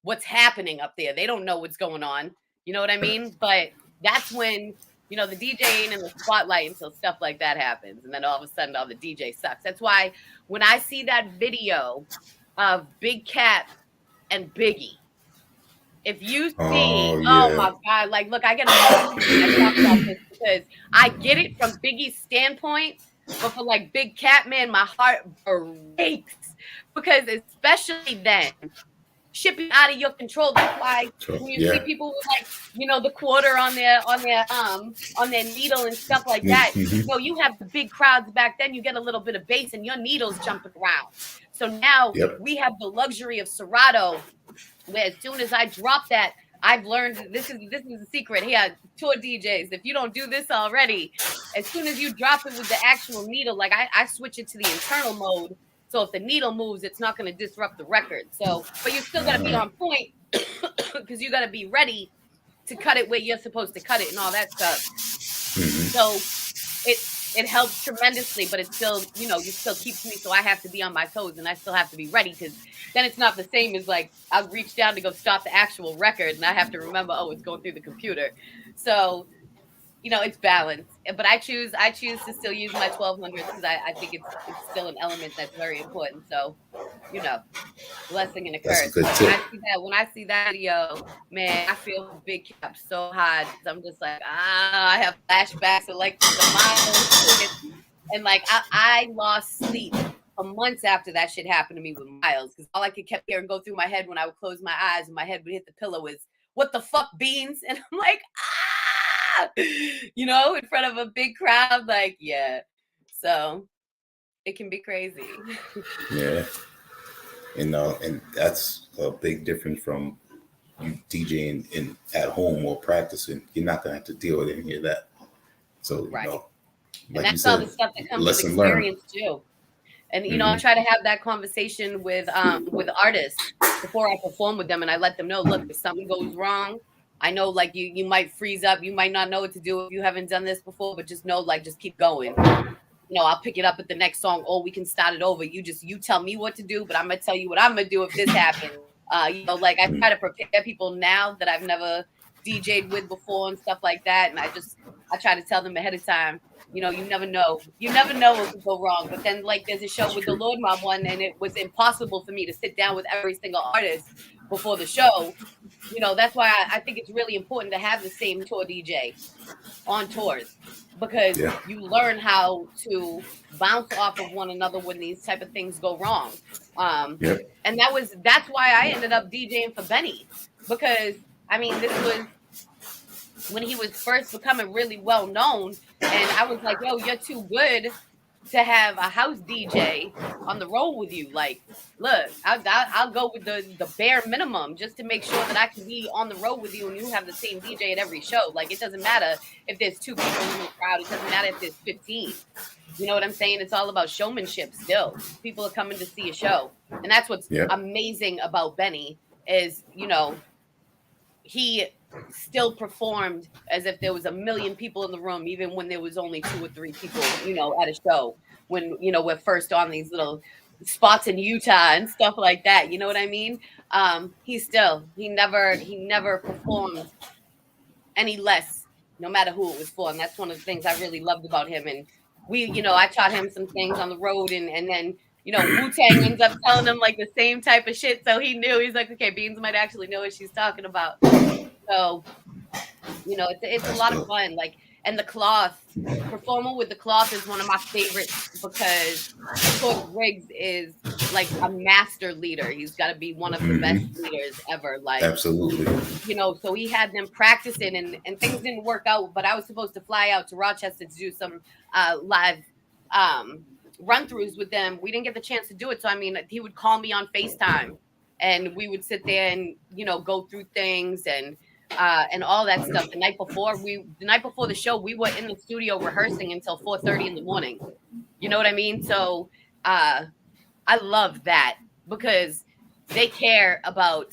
what's happening up there? They don't know what's going on. You know what I mean? But that's when, the DJ ain't in the spotlight until stuff like that happens. And then all of a sudden, the DJ sucks. That's why when I see that video of Big Cat and Biggie, if you see, oh my God, like, look, I get emotional when I talk about this because I get it from Biggie's standpoint, but for like Big Cat, man, my heart breaks because especially then, shipping out of your control. That's why when you see people with like, the quarter on their needle and stuff like that, you have the big crowds back then, you get a little bit of bass and your needle's jumping around. So now we have the luxury of Serato, where as soon as I drop that, I've learned this is a secret here, tour DJs. If you don't do this already, as soon as you drop it with the actual needle, like I switch it to the internal mode. So if the needle moves, it's not going to disrupt the record. So, but you still got to be on point because you got to be ready to cut it where you're supposed to cut it and all that stuff. So it helps tremendously, but it still, you still keeps me. So I have to be on my toes and I still have to be ready because then it's not the same as like I'll reach down to go stop the actual record and I have to remember, it's going through the computer. So, it's balanced. But I choose to still use my 1200s because I think it's still an element that's very important. So, blessing and a curse. When I see that video, man, I feel Big Cap so hard. I'm just like, I have flashbacks of like the Miles and like I lost sleep for months after that shit happened to me with Miles because all I could kept hearing go through my head when I would close my eyes and my head would hit the pillow was, what the fuck, BeanZ? And I'm like, in front of a big crowd, like, yeah. So it can be crazy. Yeah. And that's a big difference from you DJing at home or practicing. You're not gonna have to deal with any of that. So right. Like and that's all the stuff that comes with experience too. And I try to have that conversation with artists before I perform with them, and I let them know, look, if something goes wrong, I know like you might freeze up, you might not know what to do if you haven't done this before, but just know, like, just keep going. I'll pick it up at the next song, or we can start it over. You tell me what to do, but I'm gonna tell you what I'm gonna do if this happens. Like I try to prepare people now that I've never DJ'd with before and stuff like that, and I try to tell them ahead of time. You never know. You never know what could go wrong. But then, like, there's a show with the Lord Mob one, and it was impossible for me to sit down with every single artist before the show. That's why I think it's really important to have the same tour DJ on tours, because you learn how to bounce off of one another when these type of things go wrong. And that's why I ended up DJing for Benny, because this was when he was first becoming really well known, and I was like, yo, you're too good to have a house DJ on the road with you. Like, look, I'll go with the bare minimum just to make sure that I can be on the road with you and you have the same DJ at every show. Like, it doesn't matter if there's 2 people in the crowd. It doesn't matter if there's 15. You know what I'm saying? It's all about showmanship still. People are coming to see a show. And that's what's amazing about Benny is, he still performed as if there was a million people in the room, even when there was only 2 or 3 people, at a show, when, we're first on these little spots in Utah and stuff like that. You know what I mean? He never performed any less, no matter who it was for. And that's one of the things I really loved about him. And I taught him some things on the road, and then, Wu-Tang ends up telling him like the same type of shit. So he knew, he's like, okay, BeanZ might actually know what she's talking about. So, it's a lot of fun. Like, And the cloth, performing with the cloth is one of my favorites because, of course, Riggs is like a master leader. He's got to be one of the best leaders ever. Like, absolutely. You know, so he had them practicing and things didn't work out, but I was supposed to fly out to Rochester to do some live run throughs with them. We didn't get the chance to do it. So, I mean, he would call me on FaceTime and we would sit there and, you know, go through things and all that stuff. The night before the show, we were in the studio rehearsing until 4:30 in the morning. You know what I mean? So I love that because they care about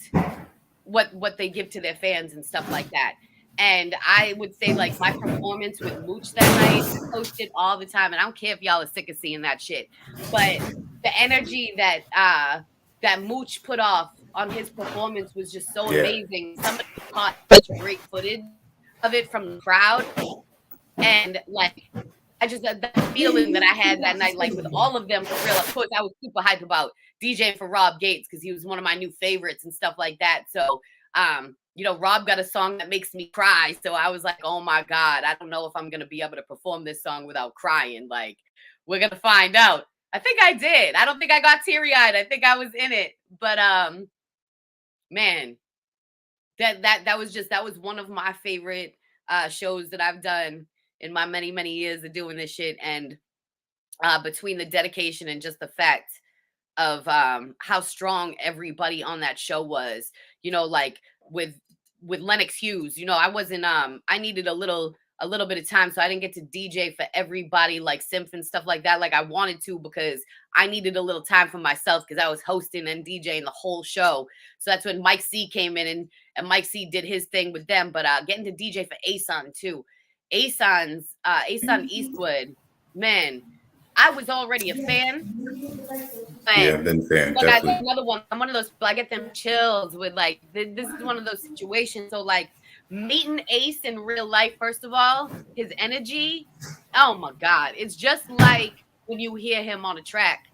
what they give to their fans and stuff like that. And I would say, like, my performance with Mooch that night, I post it all the time, and I don't care if y'all are sick of seeing that shit. But the energy that that Mooch put off on his performance was just so amazing. Somebody caught such great footage of it from the crowd, and like I just that feeling that I had that night, like with all of them, for real. Of course, I was super hyped about DJing for Rob Gates because he was one of my new favorites and stuff like that. So, you know, Rob got a song that makes me cry. So I was like, oh my God, I don't know if I'm going to be able to perform this song without crying. Like, we're going to find out. I think I did. I don't think I got teary-eyed. I think I was in it. But, man, that was one of my favorite shows that I've done in my many, many years of doing this shit. And between the dedication and just the fact of how strong everybody on that show was, you know, like with Lennox Hughes, you know, I wasn't I needed a little bit of time, so I didn't get to DJ for everybody like Symph and stuff like that like I wanted to, because I needed a little time for myself because I was hosting and DJing the whole show. So that's when Mike C came in and Mike C did his thing with them. But getting to DJ for Ason too. Ason Eastwood, man, I was already a fan. Yeah, been a fan. Look, another one. I'm one of those. I get them chills with like this is one of those situations. So like meeting Ace in real life, first of all, his energy. Oh my God, it's just like when you hear him on a track.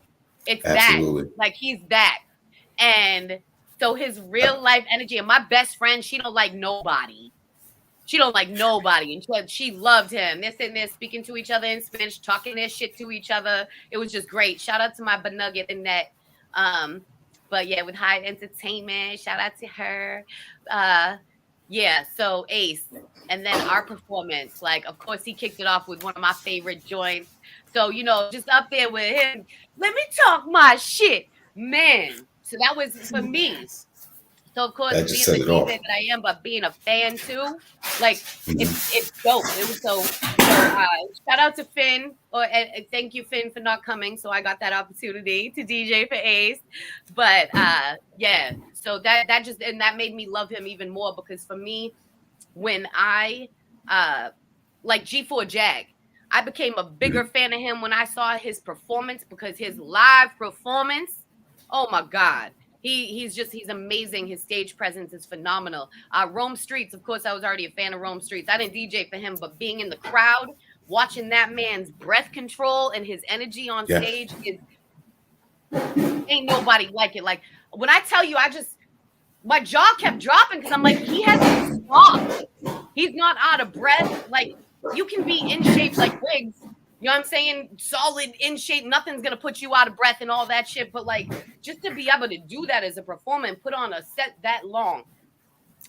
It's absolutely that. Like he's that. And so his real life energy. And my best friend, she don't like nobody. She don't like nobody, and she loved him. They're sitting there speaking to each other in Spanish, talking their shit to each other. It was just great. Shout out to my Benugget in that. But yeah, with Hyde Entertainment, shout out to her. Yeah, so Ace, and then our performance. Like, of course, he kicked it off with one of my favorite joints. So you know, just up there with him. Let me talk my shit, man. So that was for me. So of course, being the DJ that I am, but being a fan too, like it's dope. It was so shout out to Finn, thank you Finn for not coming. So I got that opportunity to DJ for Ace. But yeah, so that just, and that made me love him even more, because for me, when I like G4 Jag, I became a bigger fan of him when I saw his performance, because his live performance, oh my God. He's amazing. His stage presence is phenomenal. Rome Streets, of course, I was already a fan of Rome Streets. I didn't DJ for him, but being in the crowd, watching that man's breath control and his energy on stage ain't nobody like it. Like when I tell you, my jaw kept dropping because I'm like, he hasn't stopped. He's not out of breath. Like you can be in shape like Riggs. You know what I'm saying? Solid, in shape. Nothing's going to put you out of breath and all that shit. But, like, just to be able to do that as a performer and put on a set that long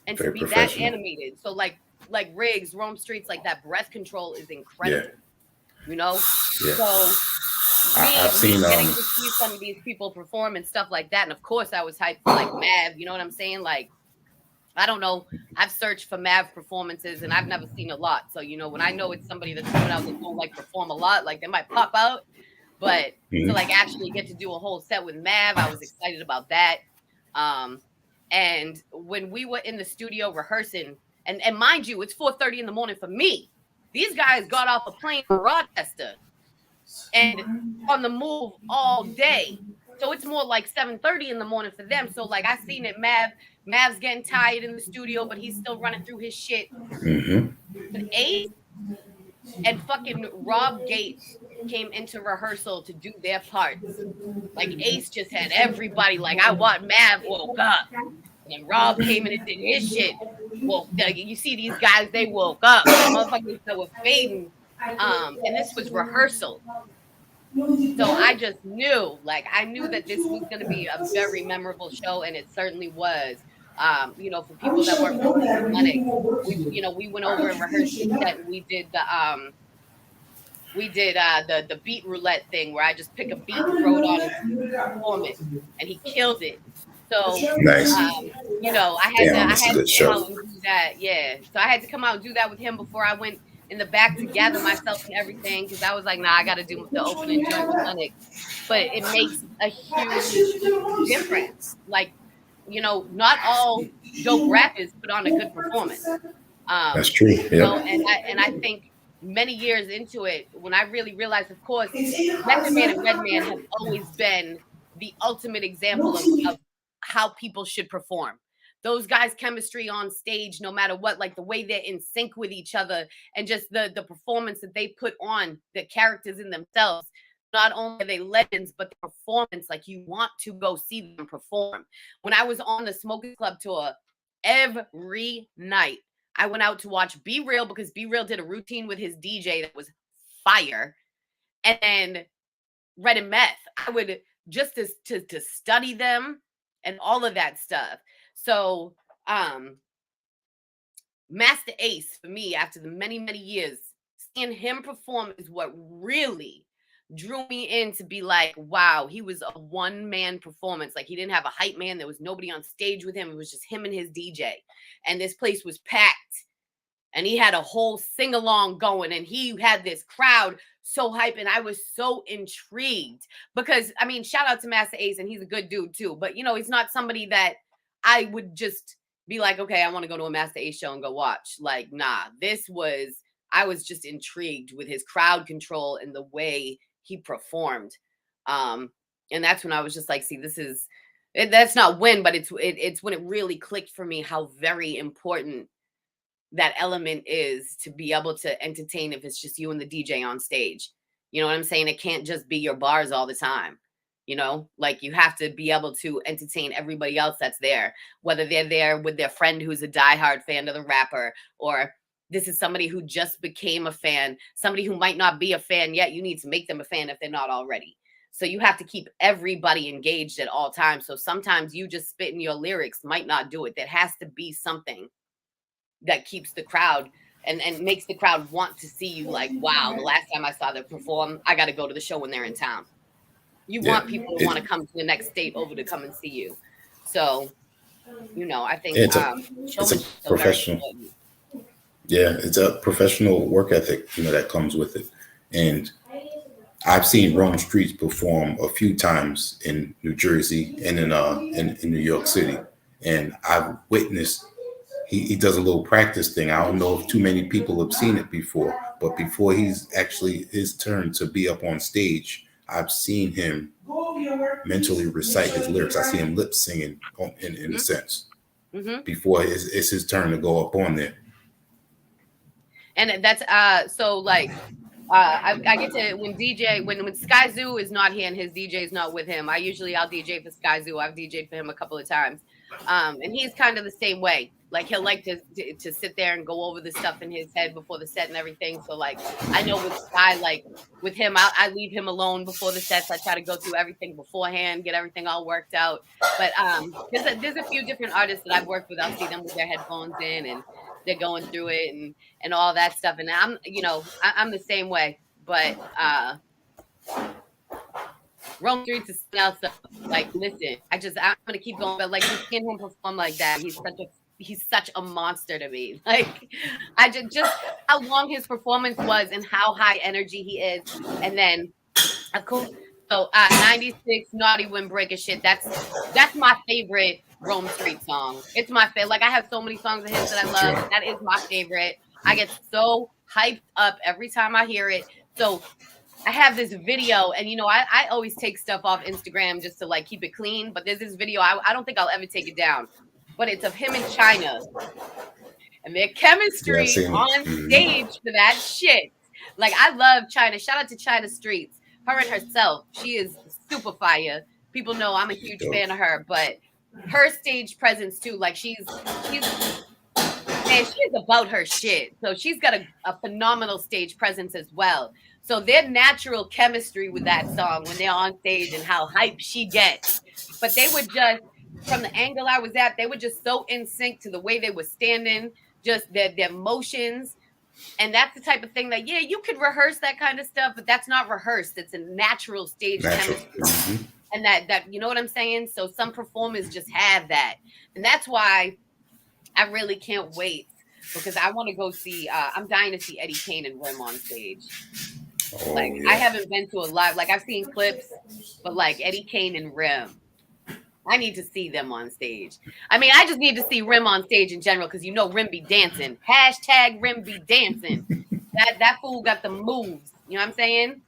and to be that animated. So, like Riggs, Rome Streets, like that breath control is incredible. Yeah. You know? Yeah. So, I've seen getting to see some of these people perform and stuff like that. And, of course, I was hyped for, like, Mav. You know what I'm saying? Like, I don't know. I've searched for Mav performances and I've never seen a lot. So, you know, when I know it's somebody that's coming out that don't like perform a lot, like they might pop out. But to like actually get to do a whole set with Mav, I was excited about that. And when we were in the studio rehearsing, and mind you, it's 4:30 in the morning for me. These guys got off a plane from Rochester and on the move all day. So it's more like 7:30 in the morning for them. So like I seen it, Mav's getting tired in the studio, but he's still running through his shit. But Ace and fucking Rob Gates came into rehearsal to do their parts. Like Ace just had everybody like, I want Mav woke up. And then Rob came in and did his shit. Well, you see these guys, they woke up. The motherfuckers that were fading. And this was rehearsal. So I just knew, like, I knew that this was going to be a very memorable show, and it certainly was. You know, for people that weren't familiar with Lennox, we went over and rehearsed the set, and we did the beat roulette thing where I just pick a beat and throw it on his performance, and he killed it. So Nice. you know, I had to come out and do that. Yeah. So I had to come out and do that with him before I went in the back to gather myself and everything, because I was like, nah, I got to do the opening joint with Lennox. But it makes a huge difference. Like, you know, not all dope rappers put on a good performance. That's true. Yeah. You know, and I think many years into it, when I really realized, of course, Method Man and Redman have always been the ultimate example of how people should perform. Those guys' chemistry on stage, no matter what, like the way they're in sync with each other, and just the performance that they put on, the characters in themselves. Not only are they legends, but the performance, like you want to go see them perform. When I was on the Smokers Club tour, every night I went out to watch Be Real, because Be Real did a routine with his DJ that was fire. And then Red and Meth, I would just to study them and all of that stuff. So Master Ace, for me, after the many, many years, seeing him perform is what really drew me in to be like, wow, he was a one-man performance. Like, he didn't have a hype man. There was nobody on stage with him. It was just him and his DJ. And this place was packed. And he had a whole sing-along going. And he had this crowd so hype. And I was so intrigued. Because, I mean, shout out to Master Ace. And he's a good dude, too. But, you know, he's not somebody that I would just be like, okay, I want to go to a Master Ace show and go watch. Like, nah, I was just intrigued with his crowd control and the way he performed. And that's when I was just like, see, that's not when, but it's when it really clicked for me how very important that element is to be able to entertain if it's just you and the DJ on stage. You know what I'm saying? It can't just be your bars all the time. You know, like, you have to be able to entertain everybody else that's there, whether they're there with their friend who's a diehard fan of the rapper, or this is somebody who just became a fan, somebody who might not be a fan yet. You need to make them a fan if they're not already. So you have to keep everybody engaged at all times. So sometimes you just spitting your lyrics might not do it. There has to be something that keeps the crowd and makes the crowd want to see you. Like, wow, the last time I saw them perform, I got to go to the show when they're in town. You want people to want to come to the next state over to come and see you. So, you know, I think it's a professional. Yeah, it's a professional work ethic, you know, that comes with it. And I've seen Rome Streets perform a few times in New Jersey and in New York City, and I've witnessed. He does a little practice thing. I don't know if too many people have seen it before, but before he's actually his turn to be up on stage, I've seen him mentally recite his lyrics. I see him lip singing in a sense before it's his turn to go up on there. And that's so like I get to when Sky Zoo is not here and his DJ is not with him. I'll DJ for Sky Zoo. I've DJed for him a couple of times, and he's kind of the same way. Like, he'll like to sit there and go over the stuff in his head before the set and everything. So, like, I know with Sky, like with him, I leave him alone before the sets. I try to go through everything beforehand, get everything all worked out. But there's a few different artists that I've worked with. I'll see them with their headphones in and they're going through it and all that stuff. And I'm the same way. But Rome Streets is now stuff. Like, listen, I'm gonna keep going. But like, just seeing him perform like that, he's such a monster to me. Like, I just how long his performance was and how high energy he is. And then, of course, so 96 Naughty Windbreaker shit. That's my favorite Rome Street song. It's my favorite. Like, I have so many songs of his that I love. That is my favorite. I get so hyped up every time I hear it. So I have this video, and I always take stuff off Instagram just to like keep it clean. But there's this video. I don't think I'll ever take it down. But it's of him in China and their chemistry on stage for that shit. Like, I love China. Shout out to China Streets. Her and herself, she is super fire. People know I'm a huge fan of her. But her stage presence too. Like she's man, she's about her shit. So she's got a phenomenal stage presence as well. So their natural chemistry with that song when they're on stage and how hype she gets. But they would just, from the angle I was at, they were just so in sync to the way they were standing, just their motions. And that's the type of thing that, yeah, you could rehearse that kind of stuff, but that's not rehearsed. It's a natural stage chemistry. Mm-hmm. And that, you know what I'm saying? So some performers just have that. And that's why I really can't wait, because I want to go see, I'm dying to see Eddie Kane and Rim on stage. Oh, like, yeah. I haven't been to a live, like, I've seen clips, but like Eddie Kane and Rim, I need to see them on stage. I mean, I just need to see Rim on stage in general, because you know Rim be dancing. Hashtag Rim be dancing. That fool got the moves. You know what I'm saying?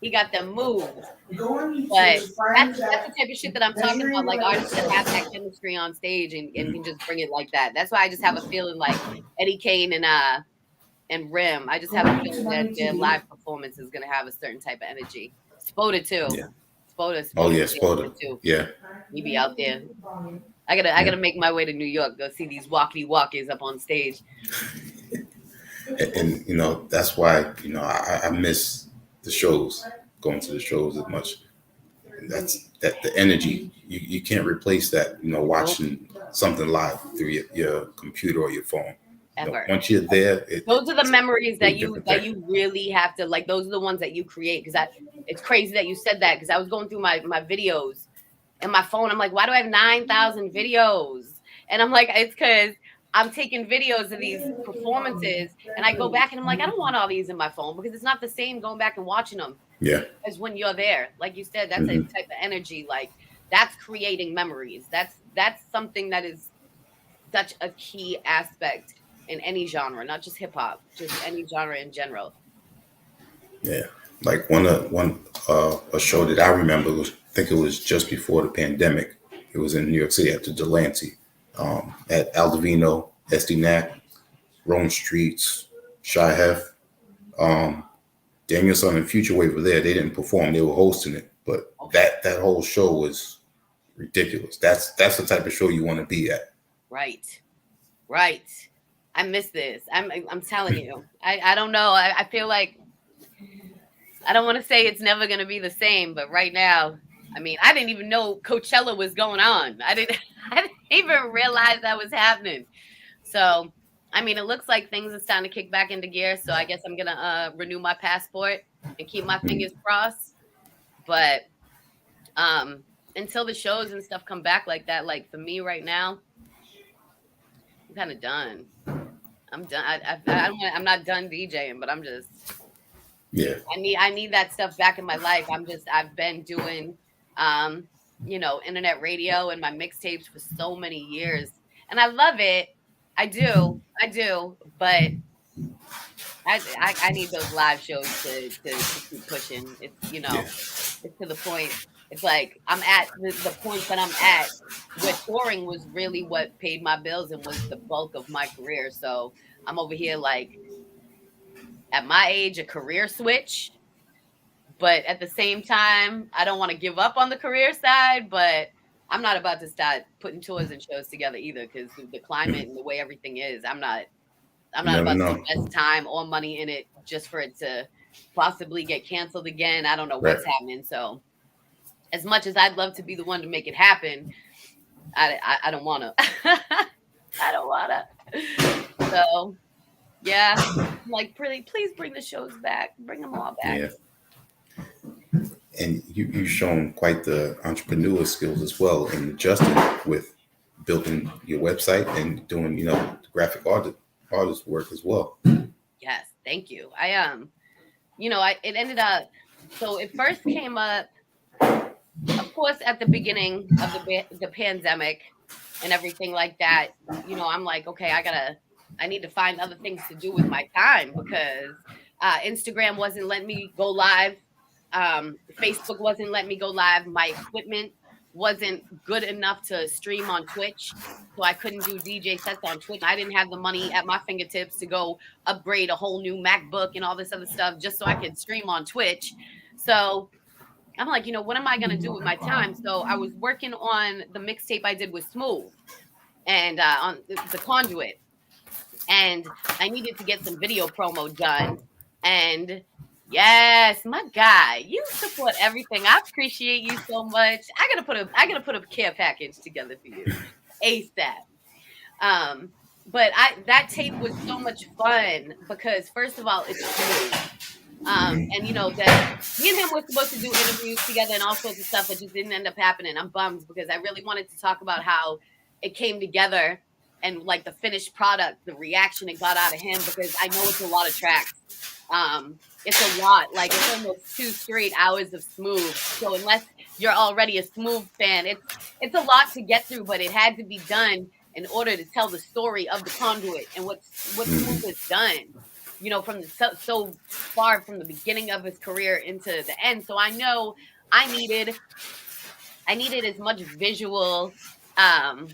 He got the moves. But that's the type of shit that I'm talking about, like artists that have that chemistry on stage and can just bring it like that. That's why I just have a feeling like Eddie Kane and Rim, I just have a feeling that their live performance is gonna have a certain type of energy. Spoda too. Yeah. Spoda Oh yeah, Spoda too. Yeah. He be out there. I gotta make my way to New York, go see these walkie walkies up on stage. And you know, that's why, you know, I miss the shows, going to the shows as much. That's the energy. You can't replace that, you know, watching something live through your computer or your phone. Ever. You know, once you're there, those are the memories that you really have to, like, those are the ones that you create. Because it's crazy that you said that, because I was going through my videos and my phone. I'm like, why do I have 9,000 videos? And I'm like, it's because I'm taking videos of these performances, and I go back and I'm like, I don't want all these in my phone, because it's not the same going back and watching them. Yeah. As when you're there. Like you said, that's a type of energy. Like, that's creating memories. That's something that is such a key aspect in any genre, not just hip hop, just any genre in general. Yeah. Like a show that I remember was, I think it was just before the pandemic. It was in New York City at the Delancey, at Aldovino, SD Knack, Rome Streets, Shy Hef, Danielson and Future Wave were there. They didn't perform; they were hosting it. But that whole show was ridiculous. That's the type of show you want to be at. Right. I miss this. I'm telling you. I don't know. I feel like, I don't want to say it's never going to be the same, but right now, I mean, I didn't even know Coachella was going on. I didn't even realize that was happening. So, I mean, it looks like things are starting to kick back into gear. So I guess I'm going to renew my passport and keep my fingers crossed. But until the shows and stuff come back like that, like for me right now, I'm kind of done. I'm done. I'm not done DJing, but I'm just, yeah. I need that stuff back in my life. I've been doing, you know, internet radio and my mixtapes for so many years, and I love it. I do, but I need those live shows to keep pushing. It's, you know, it's to the point. It's like I'm at the point that I'm at where touring was really what paid my bills and was the bulk of my career. So I'm over here like, at my age, a career switch. But at the same time, I don't want to give up on the career side, but I'm not about to start putting tours and shows together either, because the climate and the way everything is, I'm not about to invest time or money in it just for it to possibly get canceled again. I don't know what's happening. So as much as I'd love to be the one to make it happen, I don't want to. I don't want to. So, yeah, I'm like, please bring the shows back. Bring them all back. Yeah. And you've shown quite the entrepreneur skills as well in adjusting with building your website and doing, you know, graphic artist work as well. Yes, thank you. You know, it ended up, so it first came up, of course, at the beginning of the pandemic and everything like that. You know, I'm like, okay, I need to find other things to do with my time, because Instagram wasn't letting me go live. Facebook wasn't letting me go live. My equipment wasn't good enough to stream on Twitch, so I couldn't do DJ sets on Twitch. I didn't have the money at my fingertips to go upgrade a whole new MacBook and all this other stuff just so I could stream on Twitch. So I'm like, what am I gonna do with my time? So I was working on the mixtape I did with Smooth and on the Conduit, and I needed to get some video promo done. And yes, my guy, you support everything. I appreciate you so much. I gotta put a care package together for you, ASAP. But that tape was so much fun because first of all, it's Smooth. And that me and him were supposed to do interviews together and all sorts of stuff that just didn't end up happening. I'm bummed because I really wanted to talk about how it came together and like the finished product, the reaction it got out of him, because I know it's a lot of tracks. It's a lot, like it's almost 2 straight hours of Smooth. So unless you're already a Smooth fan, it's a lot to get through, but it had to be done in order to tell the story of the Conduit and what Smooth has done. From so far from the beginning of his career into the end. So I know I needed as much visual, I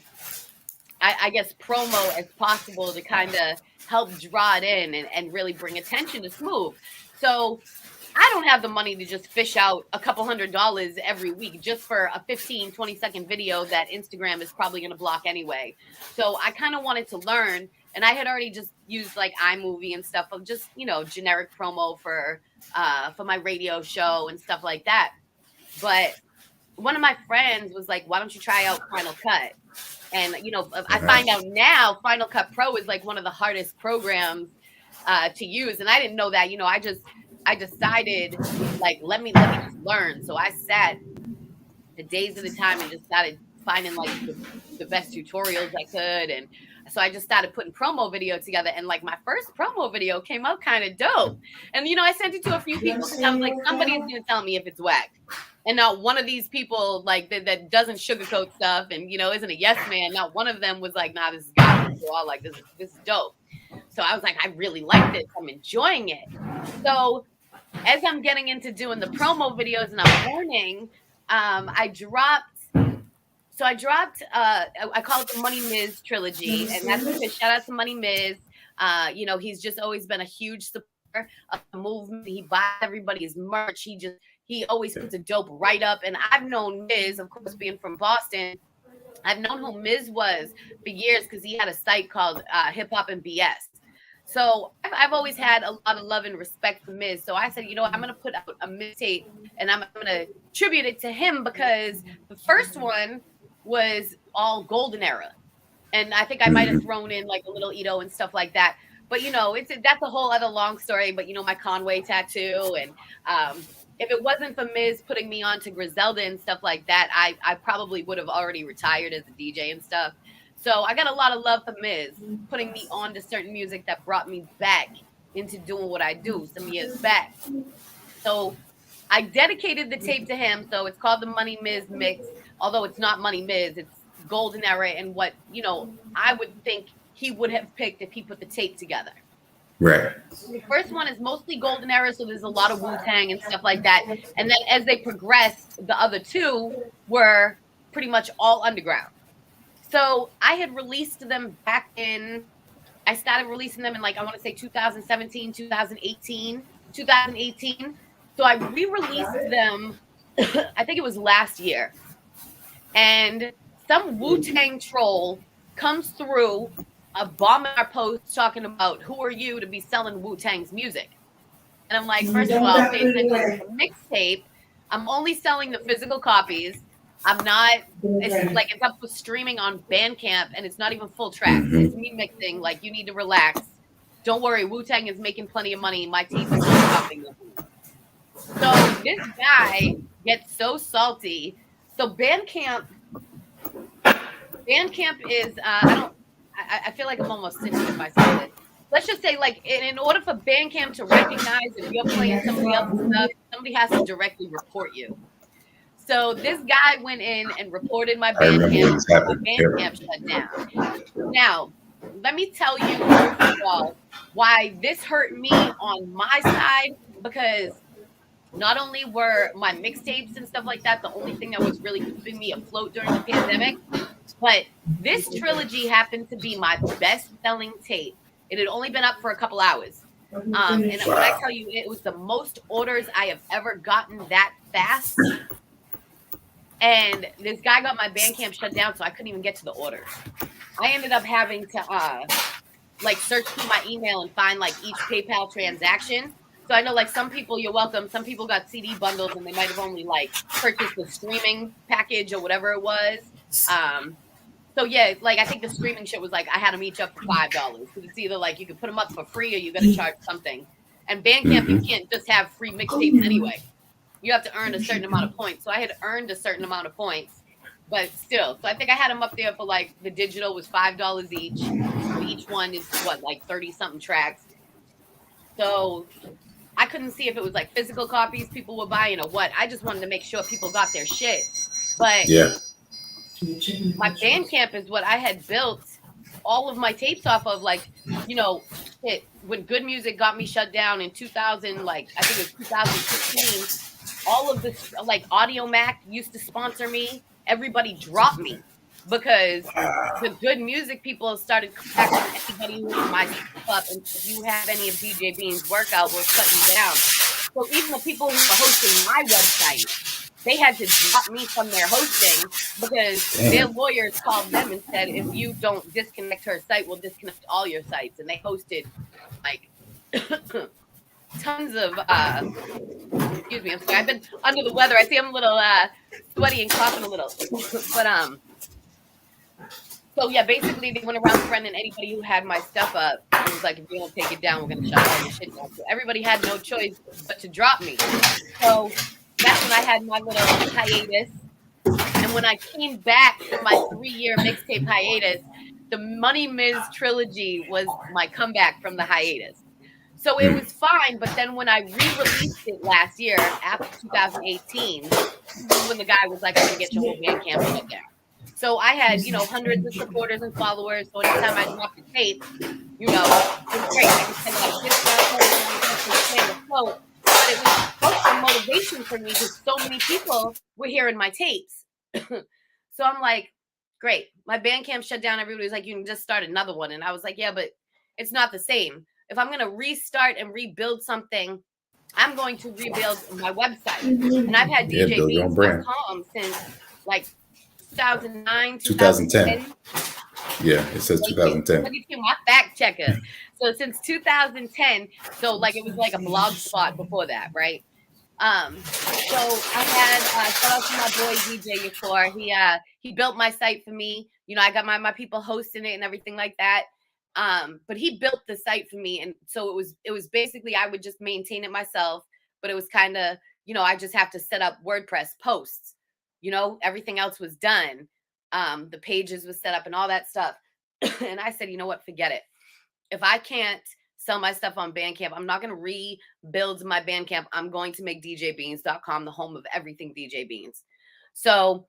guess, promo as possible to kind of help draw it in and really bring attention to Smooth. So I don't have the money to just fish out a couple $100 every week just for a 15, 20-second video that Instagram is probably going to block anyway. So I kind of wanted to learn, and I had already just used like iMovie and stuff of just, generic promo for my radio show and stuff like that. But one of my friends was like, why don't you try out Final Cut? And, I find out now Final Cut Pro is like one of the hardest programs to use. And I didn't know that, I decided like, let me just learn. So I sat the days at a time and just started finding like the best tutorials I could. And so I just started putting promo video together. And like my first promo video came out kind of dope. And, I sent it to a few people because I was like, somebody's going to tell me if it's whack. And not one of these people like that doesn't sugarcoat stuff and, isn't a yes man. Not one of them was like, nah, this is gospel. So all like, this is dope. So I was like, I really like this. I'm enjoying it. So as I'm getting into doing the promo videos and I'm learning, I dropped, I call it the Money Miz trilogy. And that's because shout out to Money Miz. He's just always been a huge supporter of the movement. He buys everybody's merch. He always puts a dope write-up. And I've known Miz, of course, being from Boston, I've known who Miz was for years because he had a site called Hip Hop and BS. So I've always had a lot of love and respect for Miz. So I said, I'm going to put out a mixtape and I'm going to tribute it to him because the first one was all golden era. And I think I might have thrown in like a little Ito and stuff like that. But, that's a whole other long story. But, my Conway tattoo. And if it wasn't for Miz putting me on to Griselda and stuff like that, I probably would have already retired as a DJ and stuff. So I got a lot of love for Miz putting me on to certain music that brought me back into doing what I do some years back. So I dedicated the tape to him. So it's called the Money Miz Mix, although it's not Money Miz. It's golden era and what, I would think he would have picked if he put the tape together. Right. The first one is mostly golden era, so there's a lot of Wu-Tang and stuff like that. And then as they progressed, the other two were pretty much all underground. So I had released them I started releasing them in like, I want to say 2017, 2018. So I re-released them, I think it was last year. And some Wu-Tang troll comes through bombing our posts talking about who are you to be selling Wu-Tang's music. And I'm like, first of all, pay attention to the mixtape. I'm only selling the physical copies. I'm not, it's up for streaming on Bandcamp and it's not even full tracks. It's me mixing, like, you need to relax. Don't worry, Wu-Tang is making plenty of money. My tape is not stopping them. So this guy gets so salty. So Bandcamp is, I feel like I'm almost sinning if I say this. Let's just say, like, in order for Bandcamp to recognize if you're playing somebody else's stuff, somebody has to directly report you. So this guy went in and reported my Bandcamp. My Bandcamp shut down. Now, let me tell you, first of all, why this hurt me on my side, because not only were my mixtapes and stuff like that the only thing that was really keeping me afloat during the pandemic, but this trilogy happened to be my best-selling tape. It had only been up for a couple hours. And when I tell you, it was the most orders I have ever gotten that fast. And this guy got my Bandcamp shut down, so I couldn't even get to the orders. I ended up having to like search through my email and find like each PayPal transaction. So I know like some people, you're welcome. Some people got CD bundles and they might have only like purchased the streaming package or whatever it was. So yeah, like I think the streaming shit was like I had them each up for $5 because it's either like you could put them up for free or you got to charge something. And Bandcamp, you can't just have free mixtapes anyway. You have to earn a certain amount of points. So I had earned a certain amount of points, but still. So I think I had them up there for like the digital was $5 each. So each one is what, like 30 something tracks. So I couldn't see if it was like physical copies people were buying or what. I just wanted to make sure people got their shit. But yeah, my Bandcamp is what I had built all of my tapes off of. Like, you know, when Good Music got me shut down in 2000, like I think it was 2016. All of this, like Audio Mac used to sponsor me. Everybody dropped me because the Good Music people started contacting anybody who was my stuff up. And if you have any of DJ Bean's workout, we'll shut you down. So even the people who were hosting my website, they had to drop me from their hosting because their lawyers called them and said, if you don't disconnect her site, we'll disconnect all your sites. And they hosted like tons of excuse me, I'm sorry, I've been under the weather. I see I'm a little sweaty and coughing a little. But so yeah, basically they went around threatening anybody who had my stuff up. It was like, if you don't take it down, we're gonna shut all your shit down. So everybody had no choice but to drop me. So that's when I had my little hiatus. And when I came back from my 3-year mixtape hiatus, the Money Miz trilogy was my comeback from the hiatus. So it was fine, but then when I re-released it last year, after 2018, when the guy was like, I'm going to get your whole Bandcamp shut down. So I had, you know, hundreds of supporters and followers. So anytime I dropped a tape, you know, it was great. I could send like discounts, but it was also motivation for me because so many people were hearing my tapes. So I'm like, great. My Bandcamp shut down. Everybody was like, you can just start another one. And I was like, yeah, but it's not the same. If I'm going to restart and something, I'm going to rebuild my website. And I've had DJBeanZ.com since like 2009, 2010. Yeah, it says 2010. Let me see my fact checker. So since 2010, so like it was like a blog spot before that, right? So I had shout out to my boy DJ Yafor. He built my site for me. You know, I got my people hosting it and everything like that. But he built the site for me, and so it was basically I would just maintain it myself, but it was kind of, you know, I just have to set up WordPress posts, you know, everything else was done. The pages was set up and all that stuff. And I said, you know what, forget it. If I can't sell my stuff on Bandcamp, I'm not going to rebuild my Bandcamp. I'm going to make DJBeanZ.com the home of everything DJ Beans. So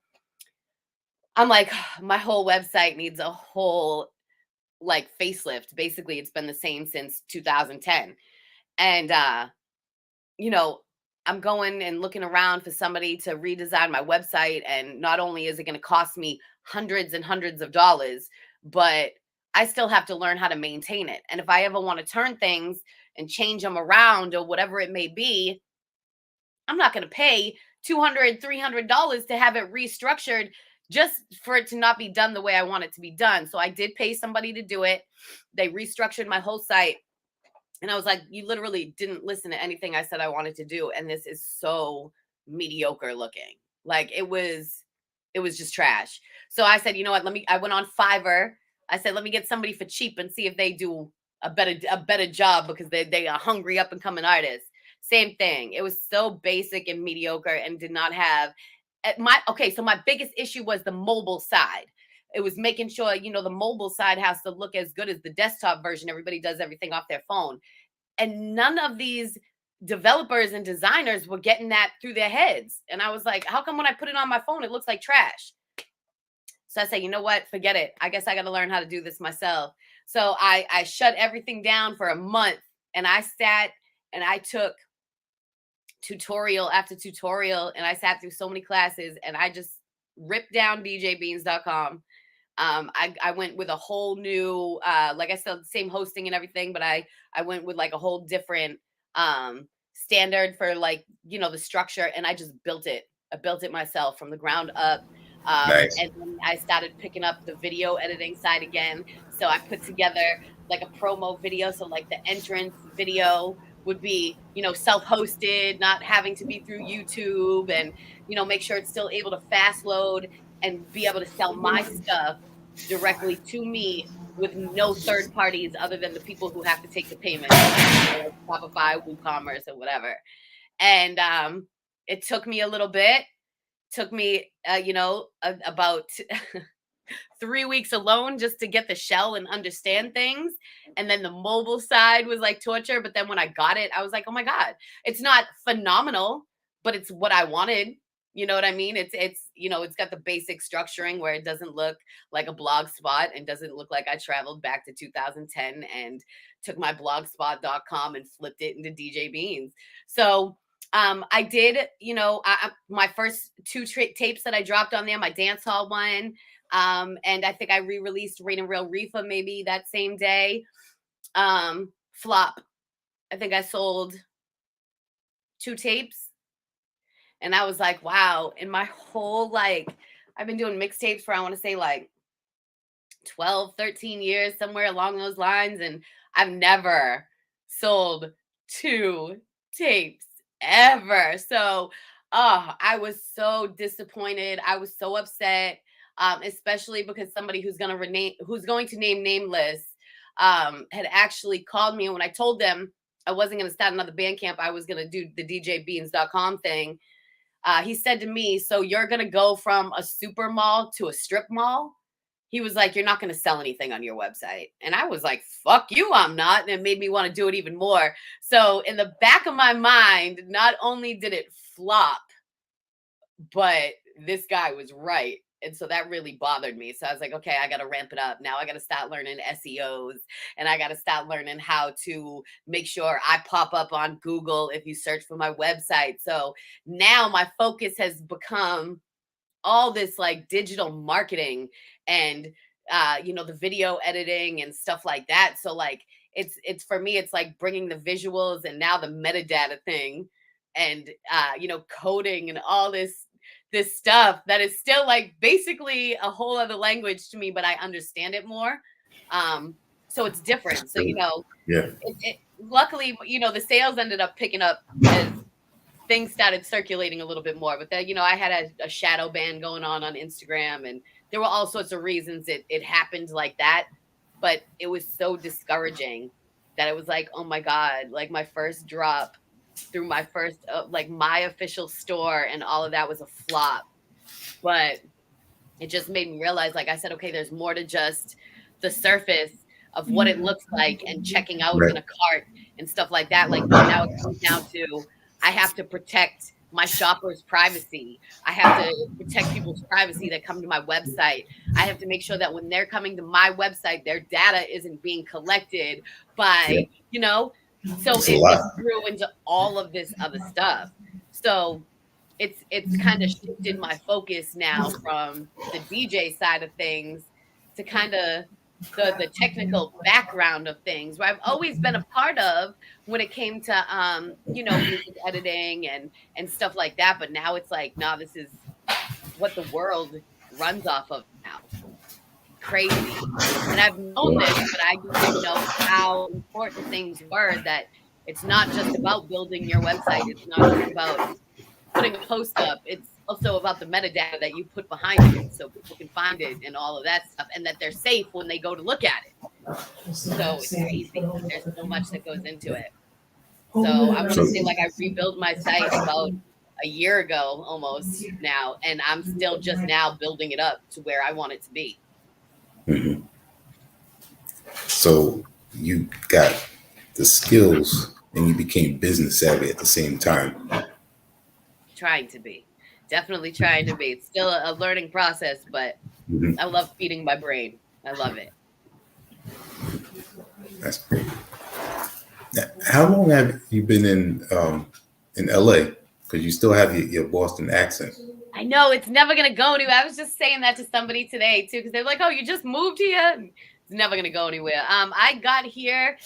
I'm like, my whole website needs a whole like facelift. Basically, it's been the same since 2010. And you know, I'm going and looking around for somebody to redesign my website, and not only is it going to cost me hundreds and hundreds of dollars, but I still have to learn how to maintain it. And if I ever want to turn things and change them around or whatever it may be, I'm not going to pay $200, $300 to have it restructured just for it to not be done the way I want it to be done. So I did pay somebody to do it. They restructured my whole site. And I was like, you literally didn't listen to anything I said I wanted to do. And this is so mediocre looking. Like it was just trash. So I said, you know what, I went on Fiverr. I said, let me get somebody for cheap and see if they do a better job, because they are hungry up and coming artists. Same thing. It was so basic and mediocre and did not have so my biggest issue was the mobile side. It was making sure, you know, the mobile side has to look as good as the desktop version. Everybody does everything off their phone. And none of these developers and designers were getting that through their heads. And I was like, how come when I put it on my phone, it looks like trash? So I said, you know what? Forget it. I guess I got to learn how to do this myself. So I shut everything down for a month, and I sat and I took tutorial after tutorial, and I sat through so many classes, and I just ripped down DJBeanZ.com. I went with a whole new, like I said, same hosting and everything, but I went with like a whole different standard for like, the structure. And I just built it. I built it myself from the ground up. Nice. And then I started picking up the video editing side again. So I put together like a promo video. So like the entrance video would be, self-hosted, not having to be through YouTube, and, make sure it's still able to fast load and be able to sell my stuff directly to me with no third parties other than the people who have to take the payment, like Shopify, WooCommerce, or whatever. And it took me a little bit. Took me, about 3 weeks alone just to get the shell and understand things. And then the mobile side was like torture. But then when I got it, I was like, oh my God, it's not phenomenal, but it's what I wanted. You know what I mean? It's it's got the basic structuring where it doesn't look like a blog spot and doesn't look like I traveled back to 2010 and took my blogspot.com and flipped it into DJ BeanZ. So I did, my first two tapes that I dropped on there, my dance hall one, and I think I re-released Rain and Real Reefa maybe that same day. Flop. I think I sold 2 tapes. And I was like, wow, in my whole, I've been doing mixtapes for, I want to say 12, 13 years, somewhere along those lines. And I've never sold 2 tapes ever. So, I was so disappointed. I was so upset, especially because somebody who's going to name nameless, had actually called me. And when I told them I wasn't going to start another Bandcamp, I was going to do the DJBeanZ.com thing. He said to me, so you're going to go from a super mall to a strip mall? He was like, you're not going to sell anything on your website. And I was like, fuck you, I'm not. And it made me want to do it even more. So in the back of my mind, not only did it flop, but this guy was right. And so that really bothered me. So I was like, okay, I got to ramp it up. Now I got to start learning SEOs, and I got to start learning how to make sure I pop up on Google if you search for my website. So now my focus has become all this digital marketing and, the video editing and stuff like that. So it's for me, it's like bringing the visuals and now the metadata thing and, coding and all this stuff that is still basically a whole other language to me, but I understand it more. So it's different. So, yeah. Luckily, the sales ended up picking up as things started circulating a little bit more. But then, I had a shadow ban going on Instagram, and there were all sorts of reasons it happened like that. But it was so discouraging that it was like, oh my God, my first drop through my first, my official store and all of that was a flop. But it just made me realize, like I said, okay, there's more to just the surface of what it looks like and checking out in a cart and stuff like that. Now it comes down to, I have to protect my shoppers' privacy. I have to protect people's privacy that come to my website. I have to make sure that when they're coming to my website, their data isn't being collected by, so it grew into all of this other stuff. So it's kind of shifted my focus now from the DJ side of things to kind of the technical background of things, where I've always been a part of when it came to music editing and stuff like that. But now it's like, no, this is what the world runs off of now. Crazy. And I've known this, but I didn't know how important things were, that it's not just about building your website. It's not just about putting a post up. It's also about the metadata that you put behind it so people can find it and all of that stuff, and that they're safe when they go to look at it. So it's crazy. There's so much that goes into it. So I want to say, I rebuilt my site about a year ago almost now, and I'm still just now building it up to where I want it to be. Mm-hmm. So you got the skills and you became business savvy at the same time. Trying to be. Definitely trying to be. It's still a learning process, but I love feeding my brain. I love it. That's great. Now, how long have you been in LA? Because you still have your Boston accent. I know, it's never going to go anywhere. I was just saying that to somebody today too, because they're like, oh, you just moved here? It's never going to go anywhere. I got here.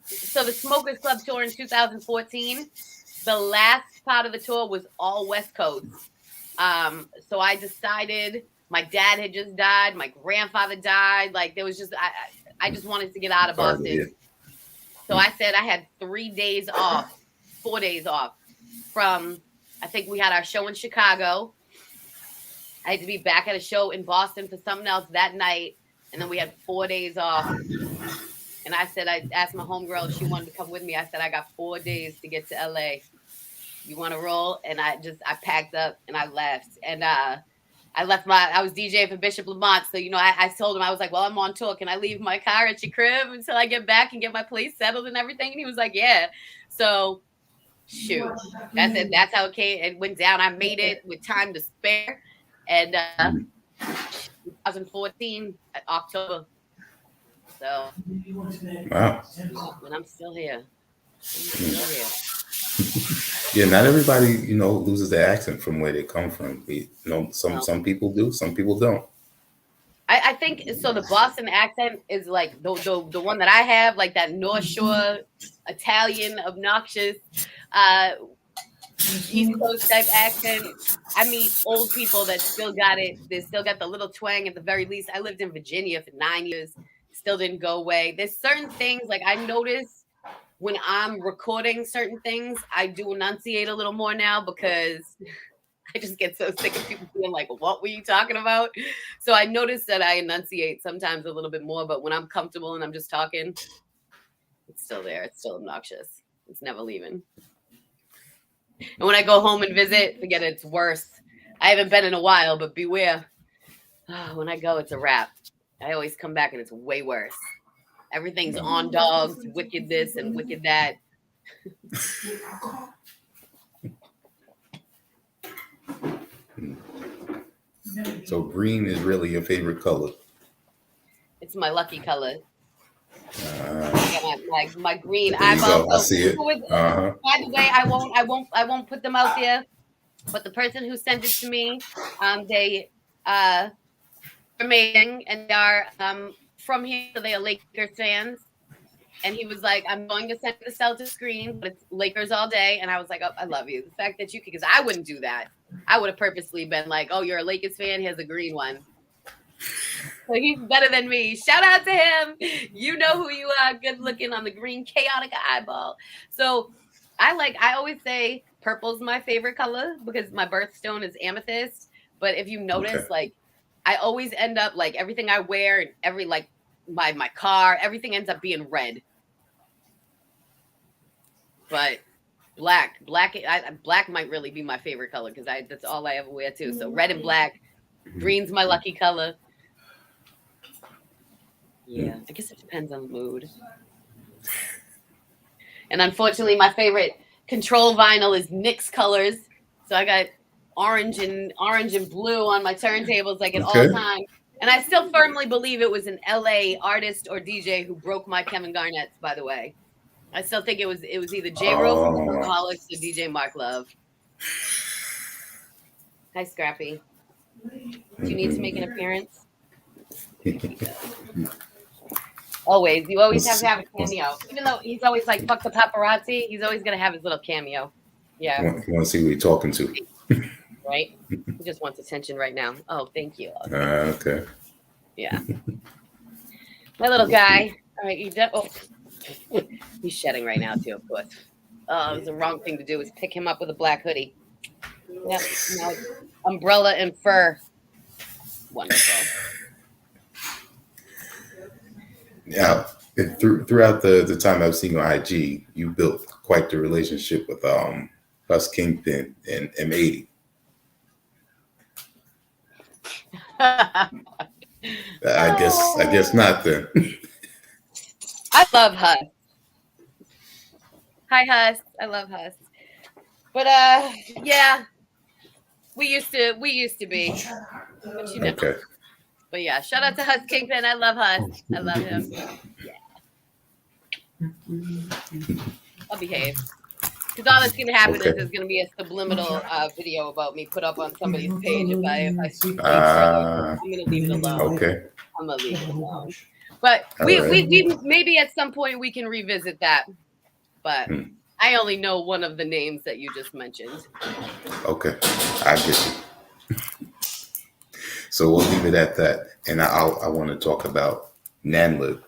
So the Smokers Club tour in 2014. the last part of the tour was all West Coast. So I decided, my dad had just died, my grandfather died. Like there was just, I just wanted to get out of Boston. So I said I had 3 days off, 4 days off from, I think we had our show in Chicago. I had to be back at a show in Boston for something else that night. And then we had 4 days off. And I said, I asked my homegirl if she wanted to come with me. I said, I got 4 days to get to LA. You want to roll? And I packed up and I left. And I was DJing for Bishop Lamont. So, you know, I told him, I was like, well, I'm on tour. Can I leave my car at your crib until I get back and get my place settled and everything? And he was like, yeah. So, shoot. That's it. That's how it went down. I made it with time to spare. And 2014, October. So, wow. And I'm still here. Yeah, not everybody, you know, loses their accent from where they come from. You know, some people do, some people don't. I think so. The Boston accent is like the one that I have, like that North Shore Italian, obnoxious, East Coast type accent. I meet old people that still got it. They still got the little twang at the very least. I lived in Virginia for 9 years, still didn't go away. There's certain things like I notice when I'm recording certain things, I do enunciate a little more now because I just get so sick of people being like, what were you talking about? So I notice that I enunciate sometimes a little bit more, but when I'm comfortable and I'm just talking, it's still there. It's still obnoxious. It's never leaving. And when I go home and visit, forget it, it's worse. I haven't been in a while, but beware. When I go, it's a wrap. I always come back and it's way worse. Everything's on dogs, wicked this and wicked that. So green is really your favorite color? It's my lucky color. My green eyeball. I see it. By the way, I won't put them out there. But the person who sent it to me, they are amazing and they are from here, so they are Lakers fans. And he was like, I'm going to send the Celtics screen, but it's Lakers all day. And I was like, oh, I love you. The fact that you could, because I wouldn't do that. I would have purposely been like, oh, you're a Lakers fan. Here's a green one. So he's better than me. Shout out to him. You know who you are. Good looking on the green, chaotic eyeball. So I always say purple's my favorite color because my birthstone is amethyst. But if you notice, like, I always end up like everything I wear and every like my car, everything ends up being red. But black might really be my favorite color because that's all I ever wear too. So red and black, green's my lucky color. Yeah, I guess it depends on the mood. And unfortunately, my favorite control vinyl is Nick's colors. So I got orange and blue on my turntables like at all times. And I still firmly believe it was an LA artist or DJ who broke my Kevin Garnett's, by the way. I still think it was either J. Rose or Hollis or DJ Mark Love. Hi, Scrappy. Do you need to make an appearance? Always. You always have to have a cameo. Even though he's always like, fuck the paparazzi, he's always going to have his little cameo. Yeah. You want to see who you're talking to. Right? He just wants attention right now. Oh, thank you. Okay. Yeah. My little guy. All right, you done? Oh. He's shedding right now too, of course. Oh, it was the wrong thing to do is pick him up with a black hoodie. Yep. Now, umbrella and fur. Wonderful. Yeah. Throughout the time I've seen you on IG, you built quite the relationship with Hus Kingpin and M80. I guess not then. I love Hus. Hi, Hus. I love Hus. But yeah, we used to be. But, you know. Okay. But yeah, shout out to Hus Kingpin. I love Hus. I love him. Yeah. I'll behave. Because all that's going to happen is there's going to be a subliminal video about me put up on somebody's page if I speak further. I'm going to leave it alone. Okay. I'm going to leave it alone. But we maybe at some point we can revisit that. But I only know one of the names that you just mentioned. Okay, I get you. So we'll leave it at that. And I want to talk about Nanlib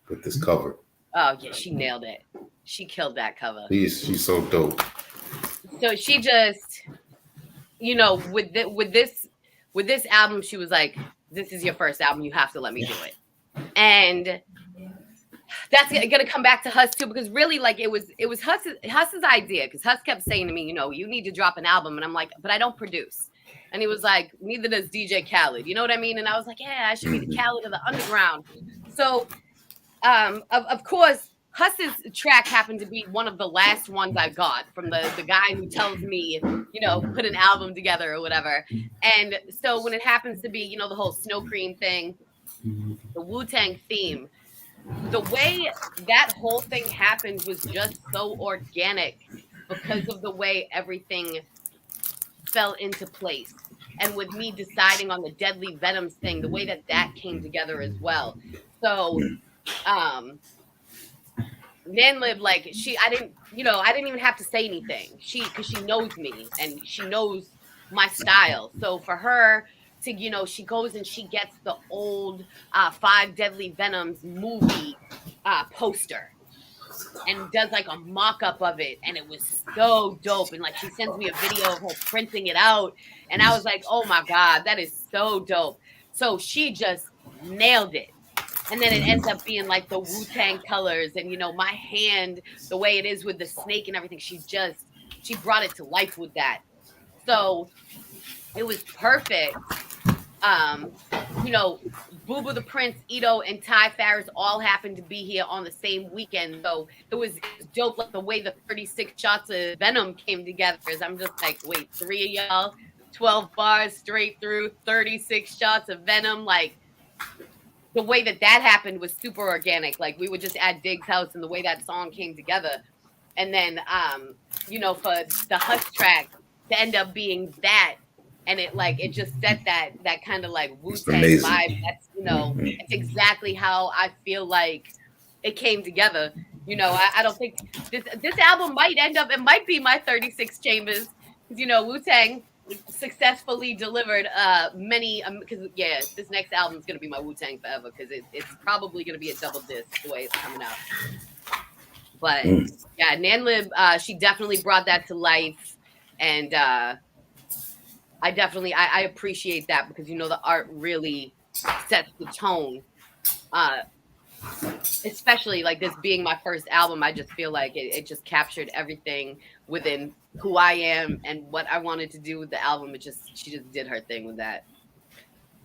with this cover. Oh yeah, she nailed it. She killed that cover. She's so dope. So she just, with this album, she was like, "This is your first album. You have to let me do it." And that's gonna come back to Huss too, because really, like, it was Huss's idea, because Huss kept saying to me, you need to drop an album, and I'm like, but I don't produce. And he was like, neither does DJ Khaled. You know what I mean? And I was like, yeah, I should be the Khaled of the underground. So, of course, Huss's track happened to be one of the last ones I got from the guy who tells me, put an album together or whatever. And so when it happens to be, the whole Snow Cream thing, the Wu-Tang theme, the way that whole thing happened was just so organic because of the way everything fell into place. And with me deciding on the Deadly Venoms thing, the way that came together as well. So, Nanlib, like, I didn't even have to say anything. Because she knows me and she knows my style. So for her to, she goes and she gets the old Five Deadly Venoms movie poster and does like a mock-up of it, and it was so dope. And like, she sends me a video of her printing it out, and I was like, oh my God, that is so dope. So she just nailed it. And then it ends up being like the Wu-Tang colors, and my hand, the way it is with the snake and everything, she brought it to life with that. So it was perfect. Boo Boo the Prince, Ito, and Ty Farris all happened to be here on the same weekend. So it was dope, like the way the 36 shots of Venom came together. Is I'm just like, wait, 3 of y'all, 12 bars straight through, 36 shots of Venom. Like, the way that happened was super organic. Like, we would just add Diggs House, and the way that song came together. And then, for the Huss track to end up being that, and it just set that kind of like Wu-Tang vibe. That's, it's exactly how I feel like it came together. I don't think this album might end up, it might be my 36 Chambers, because, Wu-Tang successfully delivered many, because this next album is going to be my Wu-Tang forever, because it's probably going to be a double disc the way it's coming out. But yeah, Nanlib, she definitely brought that to life. And I appreciate that, because the art really sets the tone. Especially like this being my first album, I just feel like it just captured everything within who I am and what I wanted to do with the album. She just did her thing with that,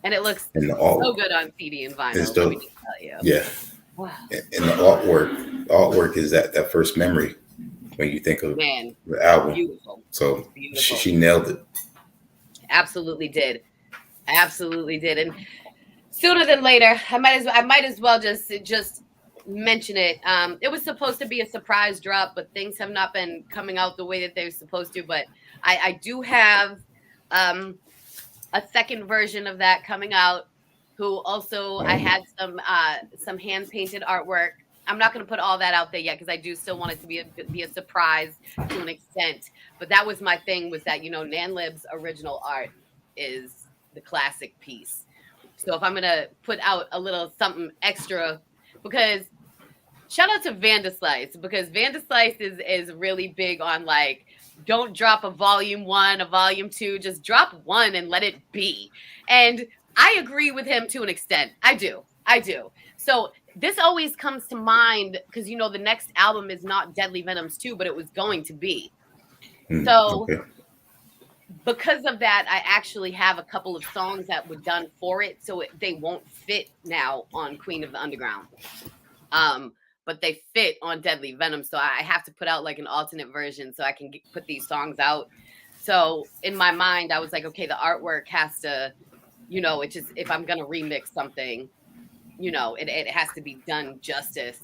and it looks so good on CD and vinyl. Let me just tell you. Yeah, and the artwork is that first memory when you think of the album. Beautiful. So beautiful. She nailed it. Absolutely did, and sooner than later, I might as well just mention it. It was supposed to be a surprise drop, but things have not been coming out the way that they're supposed to. But I do have a second version of that coming out. Who also I had some hand painted artwork. I'm not going to put all that out there yet, because I do still want it to be a surprise to an extent. But that was my thing, was that Nanlib's original art is the classic piece. So if I'm going to put out a little something extra, because shout out to Vandaslice, because Vandaslice is really big on like, don't drop a volume 1, a volume 2, just drop one and let it be. And I agree with him to an extent. I do. So this always comes to mind, because the next album is not Deadly Venoms 2, but it was going to be. So because of that, I actually have a couple of songs that were done for it, so they won't fit now on Queen of the Underground. But they fit on Deadly Venom, so I have to put out like an alternate version so I can put these songs out. So in my mind, I was like, okay, the artwork has to, it just, if I'm gonna remix something, it has to be done justice.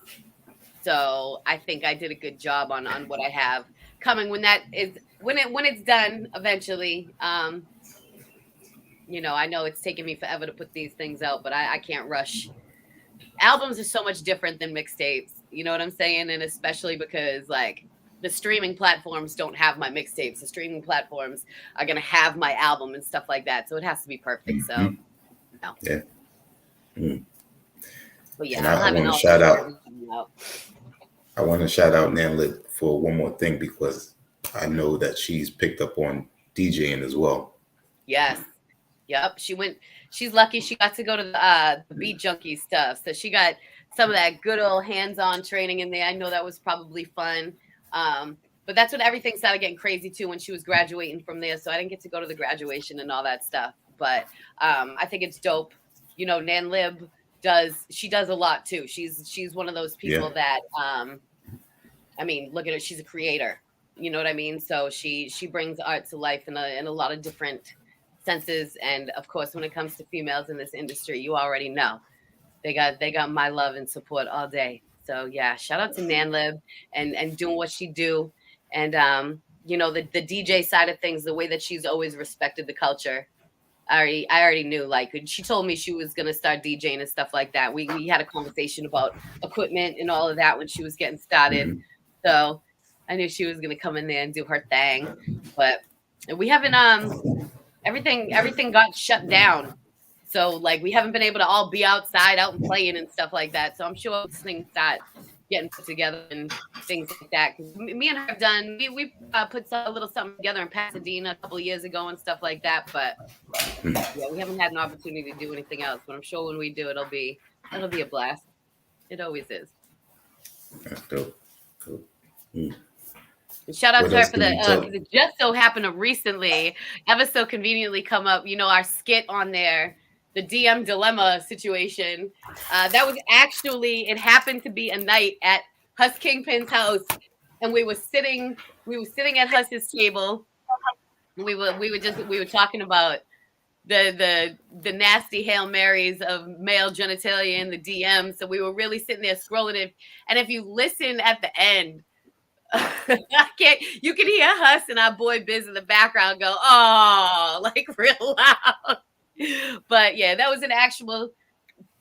So I think I did a good job on what I have coming when it's done eventually. I know it's taken me forever to put these things out, but I can't rush. Albums are so much different than mixtapes. You know what I'm saying? And especially because like the streaming platforms don't have my mixtapes. The streaming platforms are gonna have my album and stuff like that. So it has to be perfect. So no. Yeah. But yeah, And I'll I have it want to all shout out. out. I want to shout out Nanlip for one more thing, because I know that she's picked up on DJing as well. Yes. Yep. She's lucky she got to go to the Beat Junkie stuff. So she got some of that good old hands-on training in there. I know that was probably fun. But that's when everything started getting crazy too, when she was graduating from there. So I didn't get to go to the graduation and all that stuff. But I think it's dope. You know, Nan Lib does a lot too. She's one of those people that I mean, look at her, she's a creator. You know what I mean? So she brings art to life in a lot of different senses. And of course, when it comes to females in this industry, you already know they got my love and support all day. So yeah, shout out to Nanlib and doing what she do. And you know, the DJ side of things, the way that she's always respected the culture. I already knew, like, she told me she was gonna start DJing and stuff like that. We had a conversation about equipment and all of that when she was getting started. So I knew she was gonna come in there and do her thing. But we haven't everything got shut down. So like we haven't been able to all be outside, out and playing and stuff like that. So I'm sure things start getting put together and things like that. Me and her have done, we put a little something together in Pasadena a couple of years ago and stuff like that. But yeah, we haven't had an opportunity to do anything else. But I'm sure when we do, it'll be a blast. It always is. That's dope. Cool. And shout out to her for the because it just so happened to recently, ever so conveniently come up, you know, our skit on there, the DM dilemma situation. That was actually, it happened to be a night at Hus Kingpin's house, and we were sitting at Hus's table. We were talking about the nasty Hail Marys of male genitalia in the DM. So we were really sitting there scrolling it. And if you listen at the end, you can hear Hus and our boy Biz in the background go, oh, like real loud. But yeah, that was an actual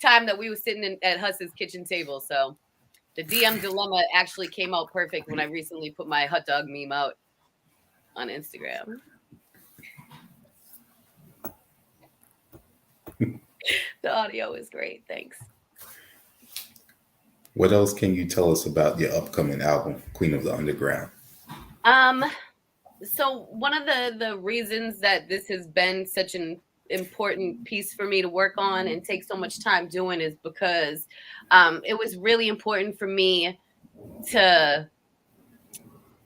time that we were sitting at Hus's kitchen table. So the DM dilemma actually came out perfect when I recently put my hot dog meme out on Instagram. The audio is great. Thanks. What else can you tell us about your upcoming album, Queen of the Underground? So one of the reasons that this has been such an important piece for me to work on and take so much time doing is because it was really important for me to,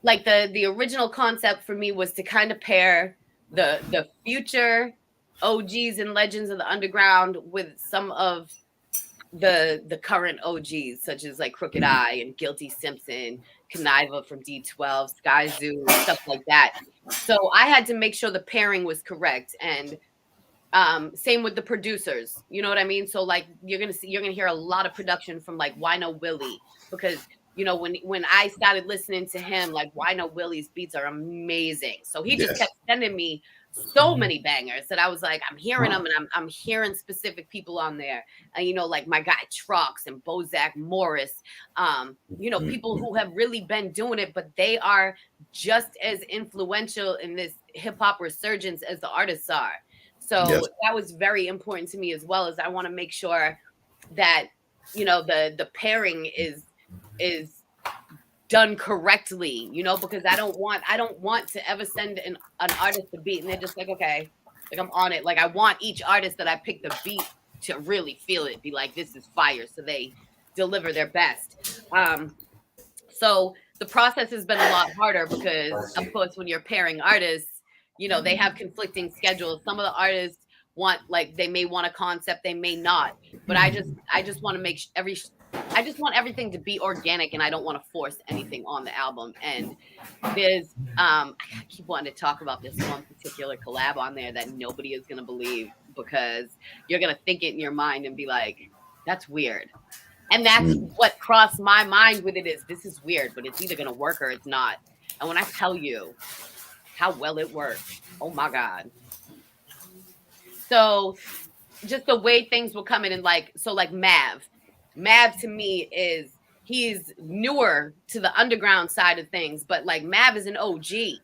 like, the original concept for me was to kind of pair the future OGs and legends of the underground with some of the current OGs, such as like Crooked Eye and Guilty Simpson, Kniva from D12, Sky Zoo, stuff like that. So I had to make sure the pairing was correct. And same with the producers, you know what I mean? So like you're gonna hear a lot of production from like Wino Willie, because you know when I started listening to him, like Wino Willie's beats are amazing. So he just kept sending me so many bangers that I was like, I'm hearing them, and I'm hearing specific people on there. And you know, like my guy Trox and Bozak Morris, you know, people who have really been doing it, but they are just as influential in this hip hop resurgence as the artists are. So that was very important to me, as well as I want to make sure that, you know, the pairing is done correctly, you know, because I don't want to ever send an artist a beat and they're just like, okay, like I'm on it. Like I want each artist that I pick the beat to really feel it, be like, this is fire. So they deliver their best. So the process has been a lot harder because of course, when you're pairing artists, you know, they have conflicting schedules. Some of the artists want, like, they may want a concept, they may not, but I just want to make I just want everything to be organic, and I don't want to force anything on the album. And there's I keep wanting to talk about this one particular collab on there that nobody is going to believe, because you're going to think it in your mind and be like, that's weird. And that's what crossed my mind with it, is this is weird, but it's either going to work or it's not. And when I tell you how well it worked, oh my God. So just the way things will come in, and like, so like Mav to me is, he's newer to the underground side of things, but like Mav is an OG. You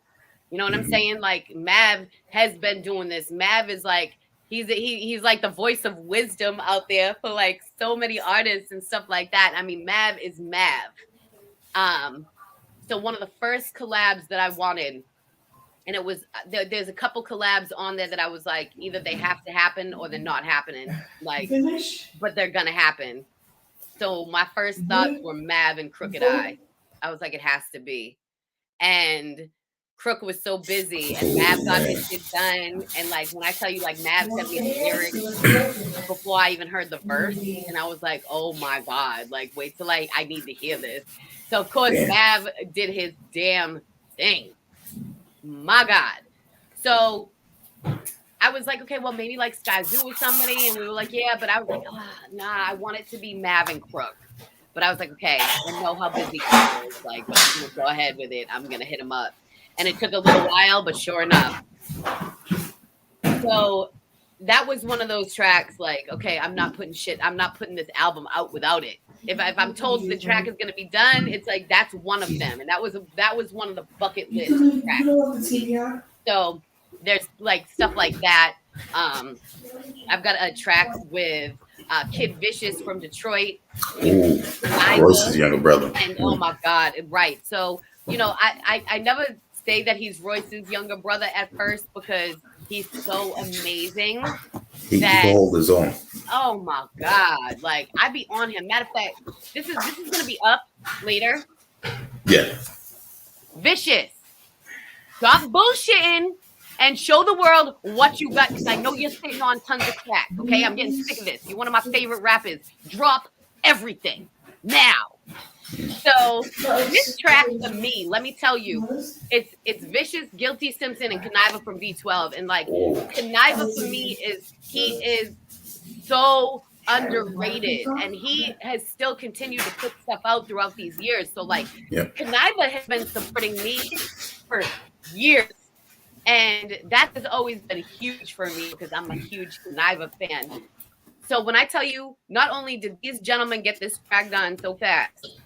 know what I'm saying? Like Mav has been doing this. Mav is like he's like the voice of wisdom out there for like so many artists and stuff like that. I mean, Mav is Mav. So one of the first collabs that I wanted, and it was there's a couple collabs on there that I was like, either they have to happen or they're not happening. Like, but they're gonna happen. So my first thoughts were Mav and Crooked Eye. I was like, it has to be. And Crook was so busy, and Mav got his shit done. And like when I tell you, like Mav sent me the lyrics before I even heard the verse, and I was like, oh my god, like wait till I need to hear this. So of course Mav did his damn thing. My god. So I was like, okay, well maybe like Skyzoo or somebody, and we were like, yeah, but I was like, nah, I want it to be Mav and Crook. But I was like, okay, I know how busy Crook is, like, but I'm gonna go ahead with it. I'm gonna hit him up. And it took a little while, but sure enough. So that was one of those tracks, like, okay, I'm not putting this album out without it. If I'm told the track is gonna be done, it's like that's one of them. And that was one of the bucket list tracks. So there's like stuff like that. I've got a track with Kid Vicious from Detroit. Ooh, Royce's younger brother. And oh my god, right. So, you know, I never say that he's Royce's younger brother at first because he's so amazing. He hold his own. Oh my god. Like I be on him. Matter of fact, this is gonna be up later. Yeah. Vicious. Stop bullshitting and show the world what you got, because I know you're sitting on tons of crack. Okay, I'm getting sick of this. You're one of my favorite rappers. Drop everything now. So this track to me, let me tell you, it's Vicious, Guilty Simpson, and Kaniva from V12. And like Kaniva for me is so underrated, and he has still continued to put stuff out throughout these years. So like Kaniva has been supporting me for years. And that has always been huge for me because I'm a huge Kaniva fan. So when I tell you, not only did these gentlemen get this track done so fast,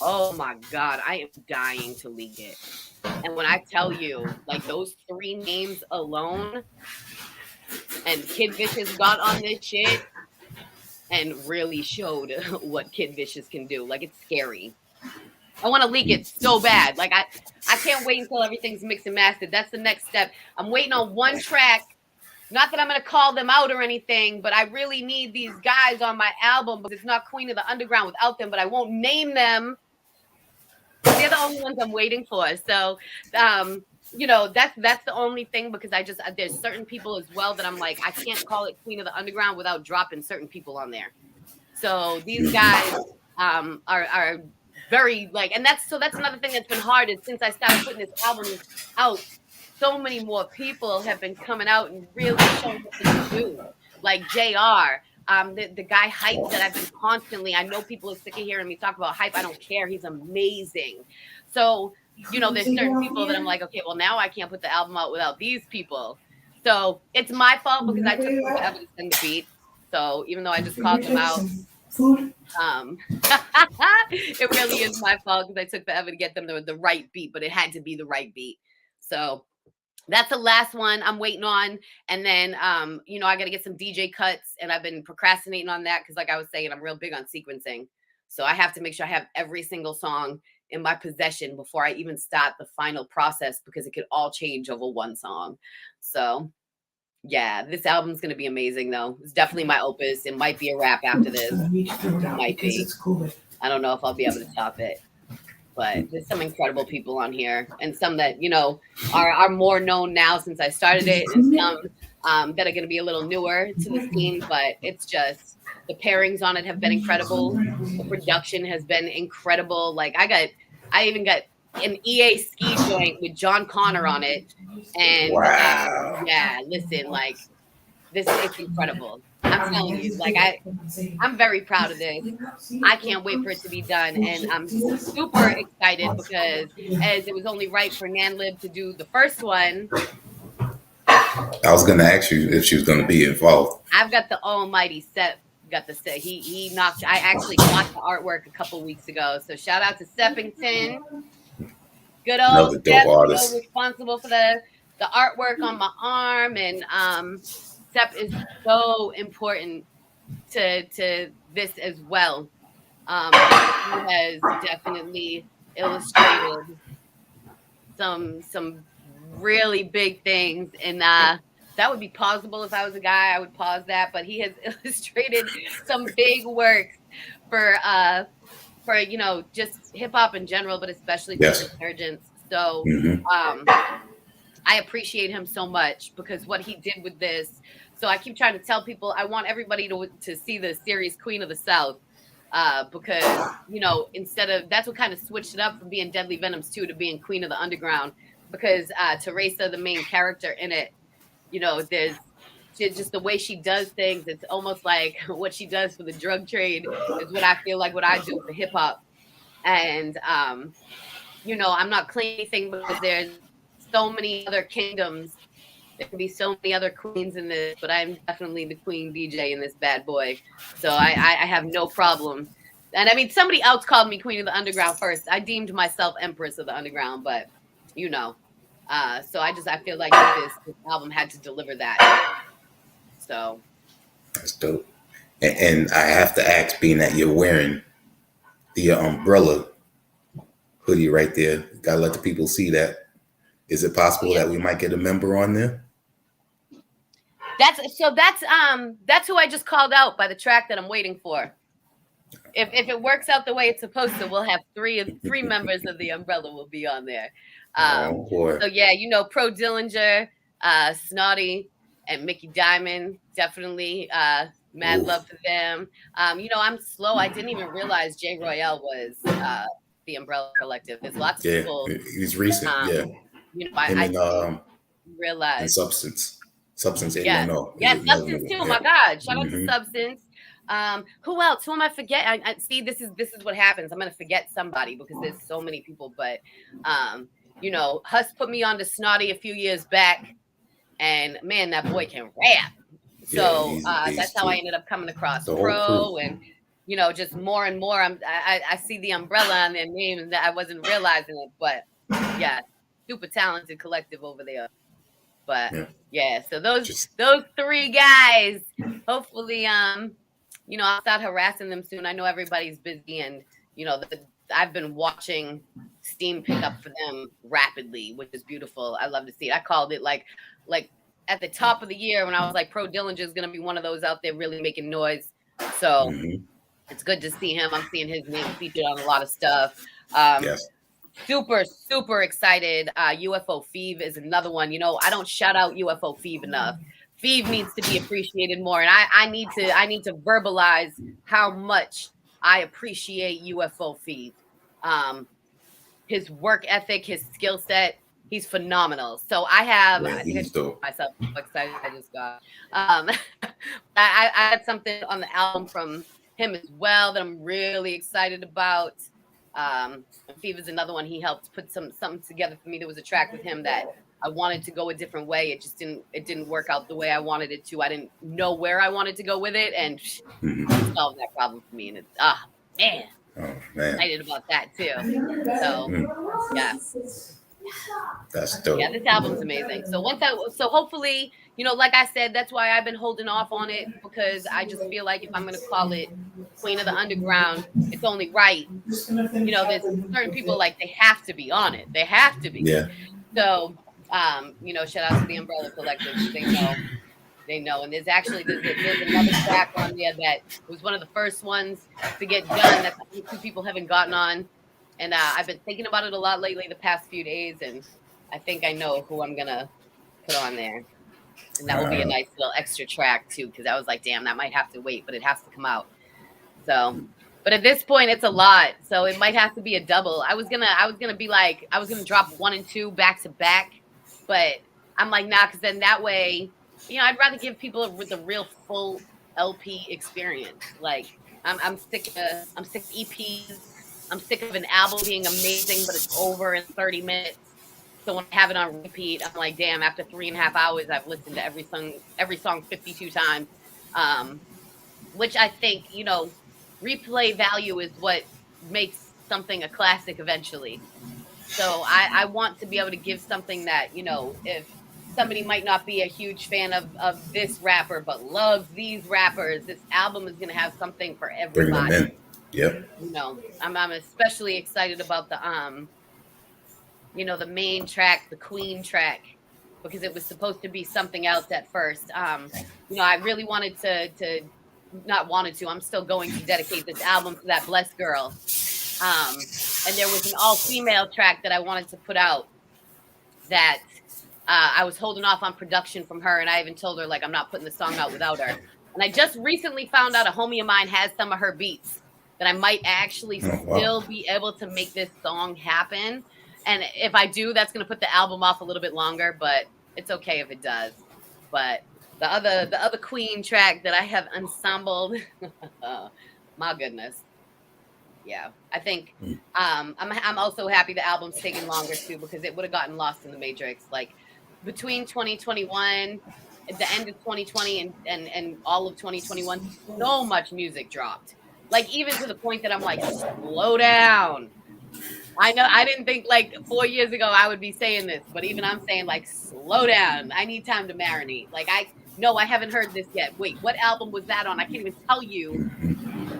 oh my God, I am dying to leak it. And when I tell you, like those three names alone, and Kid Vicious got on this shit and really showed what Kid Vicious can do. Like it's scary. I want to leak it so bad. Like I can't wait until everything's mixed and mastered. That's the next step. I'm waiting on one track. Not that I'm going to call them out or anything, but I really need these guys on my album because it's not Queen of the Underground without them, but I won't name them. They're the only ones I'm waiting for. So, you know, that's the only thing because there's certain people as well that I'm like, I can't call it Queen of the Underground without dropping certain people on there. So these guys are very like, and that's another thing that's been hard is since I started putting this album out, so many more people have been coming out and really showing what they can do. Like JR, the guy Hype that I've been constantly, I know people are sick of hearing me talk about Hype. I don't care. He's amazing. So, you know, there's certain people that I'm like, okay, well now I can't put the album out without these people. So it's my fault because I took forever to send the beat. So even though I just called them out, it really is my fault because I took forever to get them the right beat, but it had to be the right beat. So that's the last one I'm waiting on. And then, you know, I got to get some DJ cuts and I've been procrastinating on that because like I was saying, I'm real big on sequencing. So I have to make sure I have every single song in my possession before I even start the final process because it could all change over one song. So yeah, this album's going to be amazing, though. It's definitely my opus. It might be a wrap after this. It might be. I don't know if I'll be able to top it. But there's some incredible people on here. And some that, you know, are more known now since I started it. And some that are going to be a little newer to the scene. But it's just, the pairings on it have been incredible. The production has been incredible. Like, I even got an EA ski joint with John Connor on it. And yeah, listen, like this is incredible. I'm telling you, like I'm very proud of this. I can't wait for it to be done. And I'm super excited because as it was only right for Nanlib to do the first one. I was gonna ask you if she was gonna be involved. I've got the almighty set got to say he knocked. I actually got the artwork a couple weeks ago. So shout out to Seppington. Good old Another dope Steph, artist. responsible for the artwork on my arm, and Steph is so important to this as well. He has definitely illustrated some really big things, and that would be pausable if I was a guy. I would pause that, but he has illustrated some big works for just hip hop in general, but especially for Yes. Resurgence. So I appreciate him so much because what he did with this. So I keep trying to tell people I want everybody to see the series Queen of the South. Because instead of that's what kind of switched it up from being Deadly Venoms 2 to being Queen of the Underground, because Teresa, the main character in it, there's just the way she does things. It's almost like what she does for the drug trade is what I feel like what I do for hip hop. And I'm not claiming anything because there's so many other kingdoms. There can be so many other queens in this, but I'm definitely the queen DJ in this bad boy. So I have no problem. And I mean, somebody else called me Queen of the Underground first. I deemed myself Empress of the Underground, but so I feel like this album had to deliver that. So that's dope. And I have to ask, being that you're wearing the umbrella hoodie right there, gotta let the people see that. Is it possible that we might get a member on there? That's who I just called out by the track that I'm waiting for. If it works out the way it's supposed to, we'll have three members of the umbrella will be on there. So yeah, Pro Dillinger, Snotty, and Mickey Diamond, definitely mad love for them. I'm slow. I didn't even realize Jay Royale was the Umbrella Collective. There's lots of people. He's recent. I realized. And Substance. Substance, yeah, Substance too. Oh my God, shout out to Substance. Who else? Who am I forgetting? I see. This is what happens. I'm gonna forget somebody because there's so many people. But Huss put me on to Snotty a few years back, and man, that boy can rap. So that's how I ended up coming across Pro, and just more and more. I see the umbrella on their name, and I wasn't realizing it, but yeah, super talented collective over there. But so those three guys, hopefully, I'll start harassing them soon. I know everybody's busy, and I've been watching steam pick up for them rapidly, which is beautiful. I love to see it. I called it like at the top of the year when I was like, Pro Dillinger is going to be one of those out there really making noise. So it's good to see him. I'm seeing his name featured on a lot of stuff. Super, super excited. UFO Feeve is another one. I don't shout out UFO Feeve enough. Feeve needs to be appreciated more, and I need to verbalize how much I appreciate UFO Feeve. His work ethic, his skill set, he's phenomenal. So I have. I think he's dope. Myself so excited. I just got. I had something on the album from him as well that I'm really excited about. Feeve is another one. He helped put something together for me. There was a track with him that I wanted to go a different way. It just didn't work out the way I wanted it to. I didn't know where I wanted to go with it, and solved that problem for me. And it's man, excited about that too. So yeah, that's dope. Yeah, this album's amazing. So hopefully, like I said, that's why I've been holding off on it, because I just feel like if I'm going to call it Queen of the Underground, it's only right. There's certain people like they have to be on it. They have to be. Yeah. So, shout out to the Umbrella Collective. They know. And there's another track on there that was one of the first ones to get done that two people haven't gotten on. And I've been thinking about it a lot lately the past few days, and I think I know who I'm going to put on there. And that will be a nice little extra track, too, because I was like, damn, that might have to wait, but it has to come out. So, but at this point, it's a lot. So it might have to be a double. I was gonna drop 1 and 2 back to back, but I'm like, nah, because then that way, I'd rather give people with a real full LP experience. Like, I'm sick of EPs. I'm sick of an album being amazing, but it's over in 30 minutes. So when I have it on repeat, I'm like, damn, after 3.5 hours, I've listened to every song 52 times. which I think, replay value is what makes something a classic eventually. So I want to be able to give something that, if somebody might not be a huge fan of this rapper, but loves these rappers, this album is going to have something for Bring them everybody. in. Yep. I'm especially excited about the main track, the Queen track, because it was supposed to be something else at first. I really wanted to not wanted to. I'm still going to dedicate this album to that blessed girl. And there was an all-female track that I wanted to put out that I was holding off on production from her, and I even told her, like, I'm not putting the song out without her. And I just recently found out a homie of mine has some of her beats that I might actually still be able to make this song happen. And if I do, that's going to put the album off a little bit longer, but it's okay if it does. But the other Queen track that I have ensembled, my goodness. Yeah, I think I'm also happy the album's taking longer too, because it would have gotten lost in the matrix. Like between 2021, at the end of 2020 and all of 2021, so much music dropped. Like even to the point that I'm like, slow down. I know I didn't think like 4 years ago I would be saying this, but even I'm saying like, slow down. I need time to marinate. Like I haven't heard this yet. Wait, what album was that on? I can't even tell you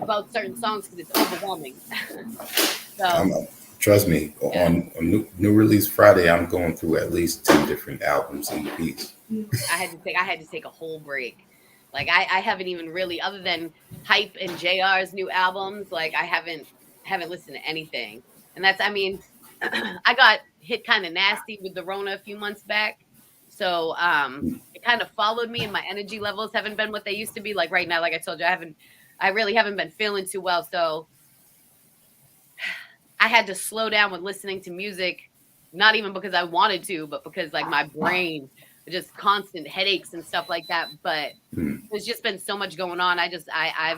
about certain songs because it's overwhelming. So trust me, on new release Friday, I'm going through at least 10 different albums and EPs. I had to take a whole break. Like I haven't even really, other than Hype and JR's new albums, like I haven't listened to anything. And that's, I mean, I got hit kind of nasty with the Rona a few months back. So it kind of followed me, and my energy levels haven't been what they used to be. Like right now, like I told you, I really haven't been feeling too well. So I had to slow down with listening to music, not even because I wanted to, but because like my brain, just constant headaches and stuff like that. But there's just been so much going on. I've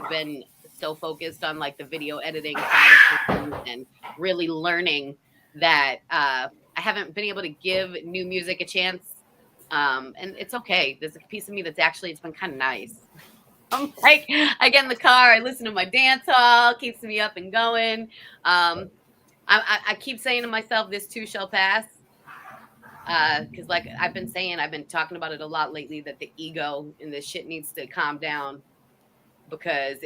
been so focused on like the video editing side of things and really learning that I haven't been able to give new music a chance. And it's okay. There's a piece of me that's actually, it's been kind of nice. I'm like, I get in the car, I listen to my dance hall, keeps me up and going. I keep saying to myself, this too shall pass. Because like I've been talking about it a lot lately, that the ego in this shit needs to calm down, because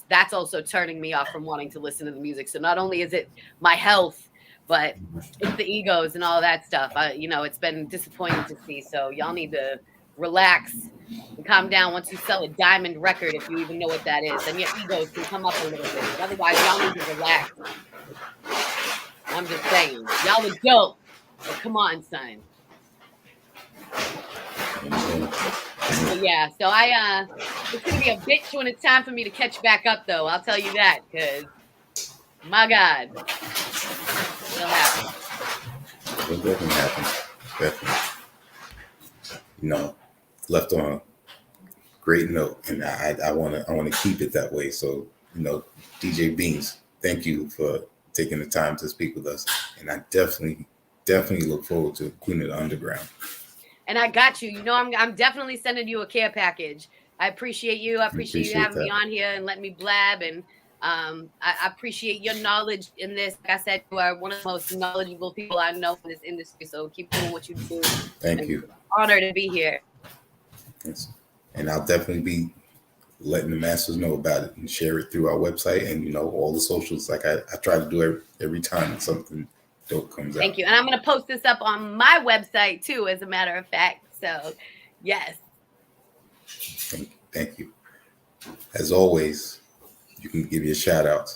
that's also turning me off from wanting to listen to the music. So not only is it my health, but it's the egos and all that stuff. It's been disappointing to see. So y'all need to relax and calm down. Once you sell a diamond record, if you even know what that is, then your egos can come up a little bit. But otherwise, y'all need to relax. I'm just saying, y'all are dope. But come on, son. But yeah, so it's gonna be a bitch when it's time for me to catch back up, though. I'll tell you that, because my God, it'll happen. It'll definitely happen. Definitely. Left on a great note, and I wanna keep it that way. So DJ BeanZ, thank you for taking the time to speak with us, and I definitely look forward to Queen of the Underground. And I got you. I'm definitely sending you a care package. I appreciate you. I appreciate you having me on here and letting me blab. And I appreciate your knowledge in this. Like I said, you are one of the most knowledgeable people I know in this industry. So keep doing what you do. Thank you. Honor to be here. Yes. And I'll definitely be letting the masses know about it and share it through our website and all the socials, like I try to do every time something dope comes out. Thank you. And I'm going to post this up on my website too, as a matter of fact. So yes. Thank you. As always, you can give you a shout out.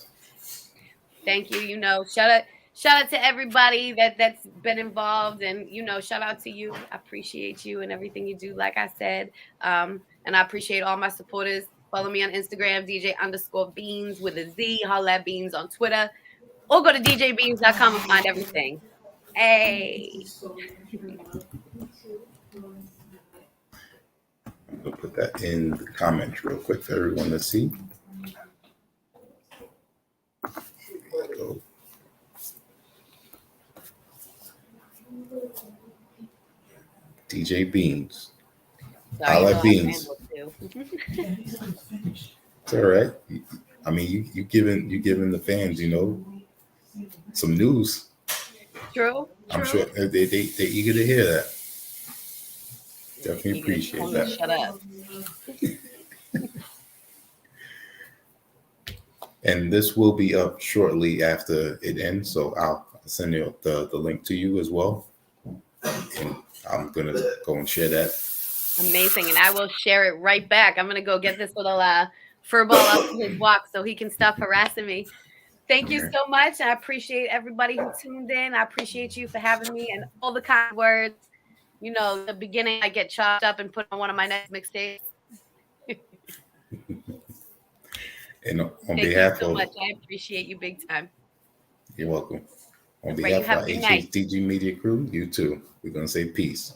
Thank you. Shout out to everybody that's been involved, and shout out to you. I appreciate you and everything you do, like I said. And I appreciate all my supporters. Follow me on Instagram, DJ_BeanZ with a Z. Holla at BeanZ on Twitter. Or go to djbeanz.com and find everything. Hey. I'm going to put that in the comments real quick for everyone to see. Go. DJ BeanZ. Holla at BeanZ. you. It's all right. I mean, you giving the fans, some news. True. I'm sure they're eager to hear that. Definitely appreciate that. Shut up. And this will be up shortly after it ends, so I'll send you the link to you as well. And I'm gonna go and share that. Amazing, and I will share it right back. I'm gonna go get this little furball out for his walk so he can stop harassing me. Thank you so much. I appreciate everybody who tuned in. I appreciate you for having me and all the kind words. The beginning, I get chopped up and put on one of my next mixtapes. And on Thank behalf you so of, much. I appreciate you big time. You're welcome. On Right, behalf of our HHDG Media crew, you too. We're gonna say peace.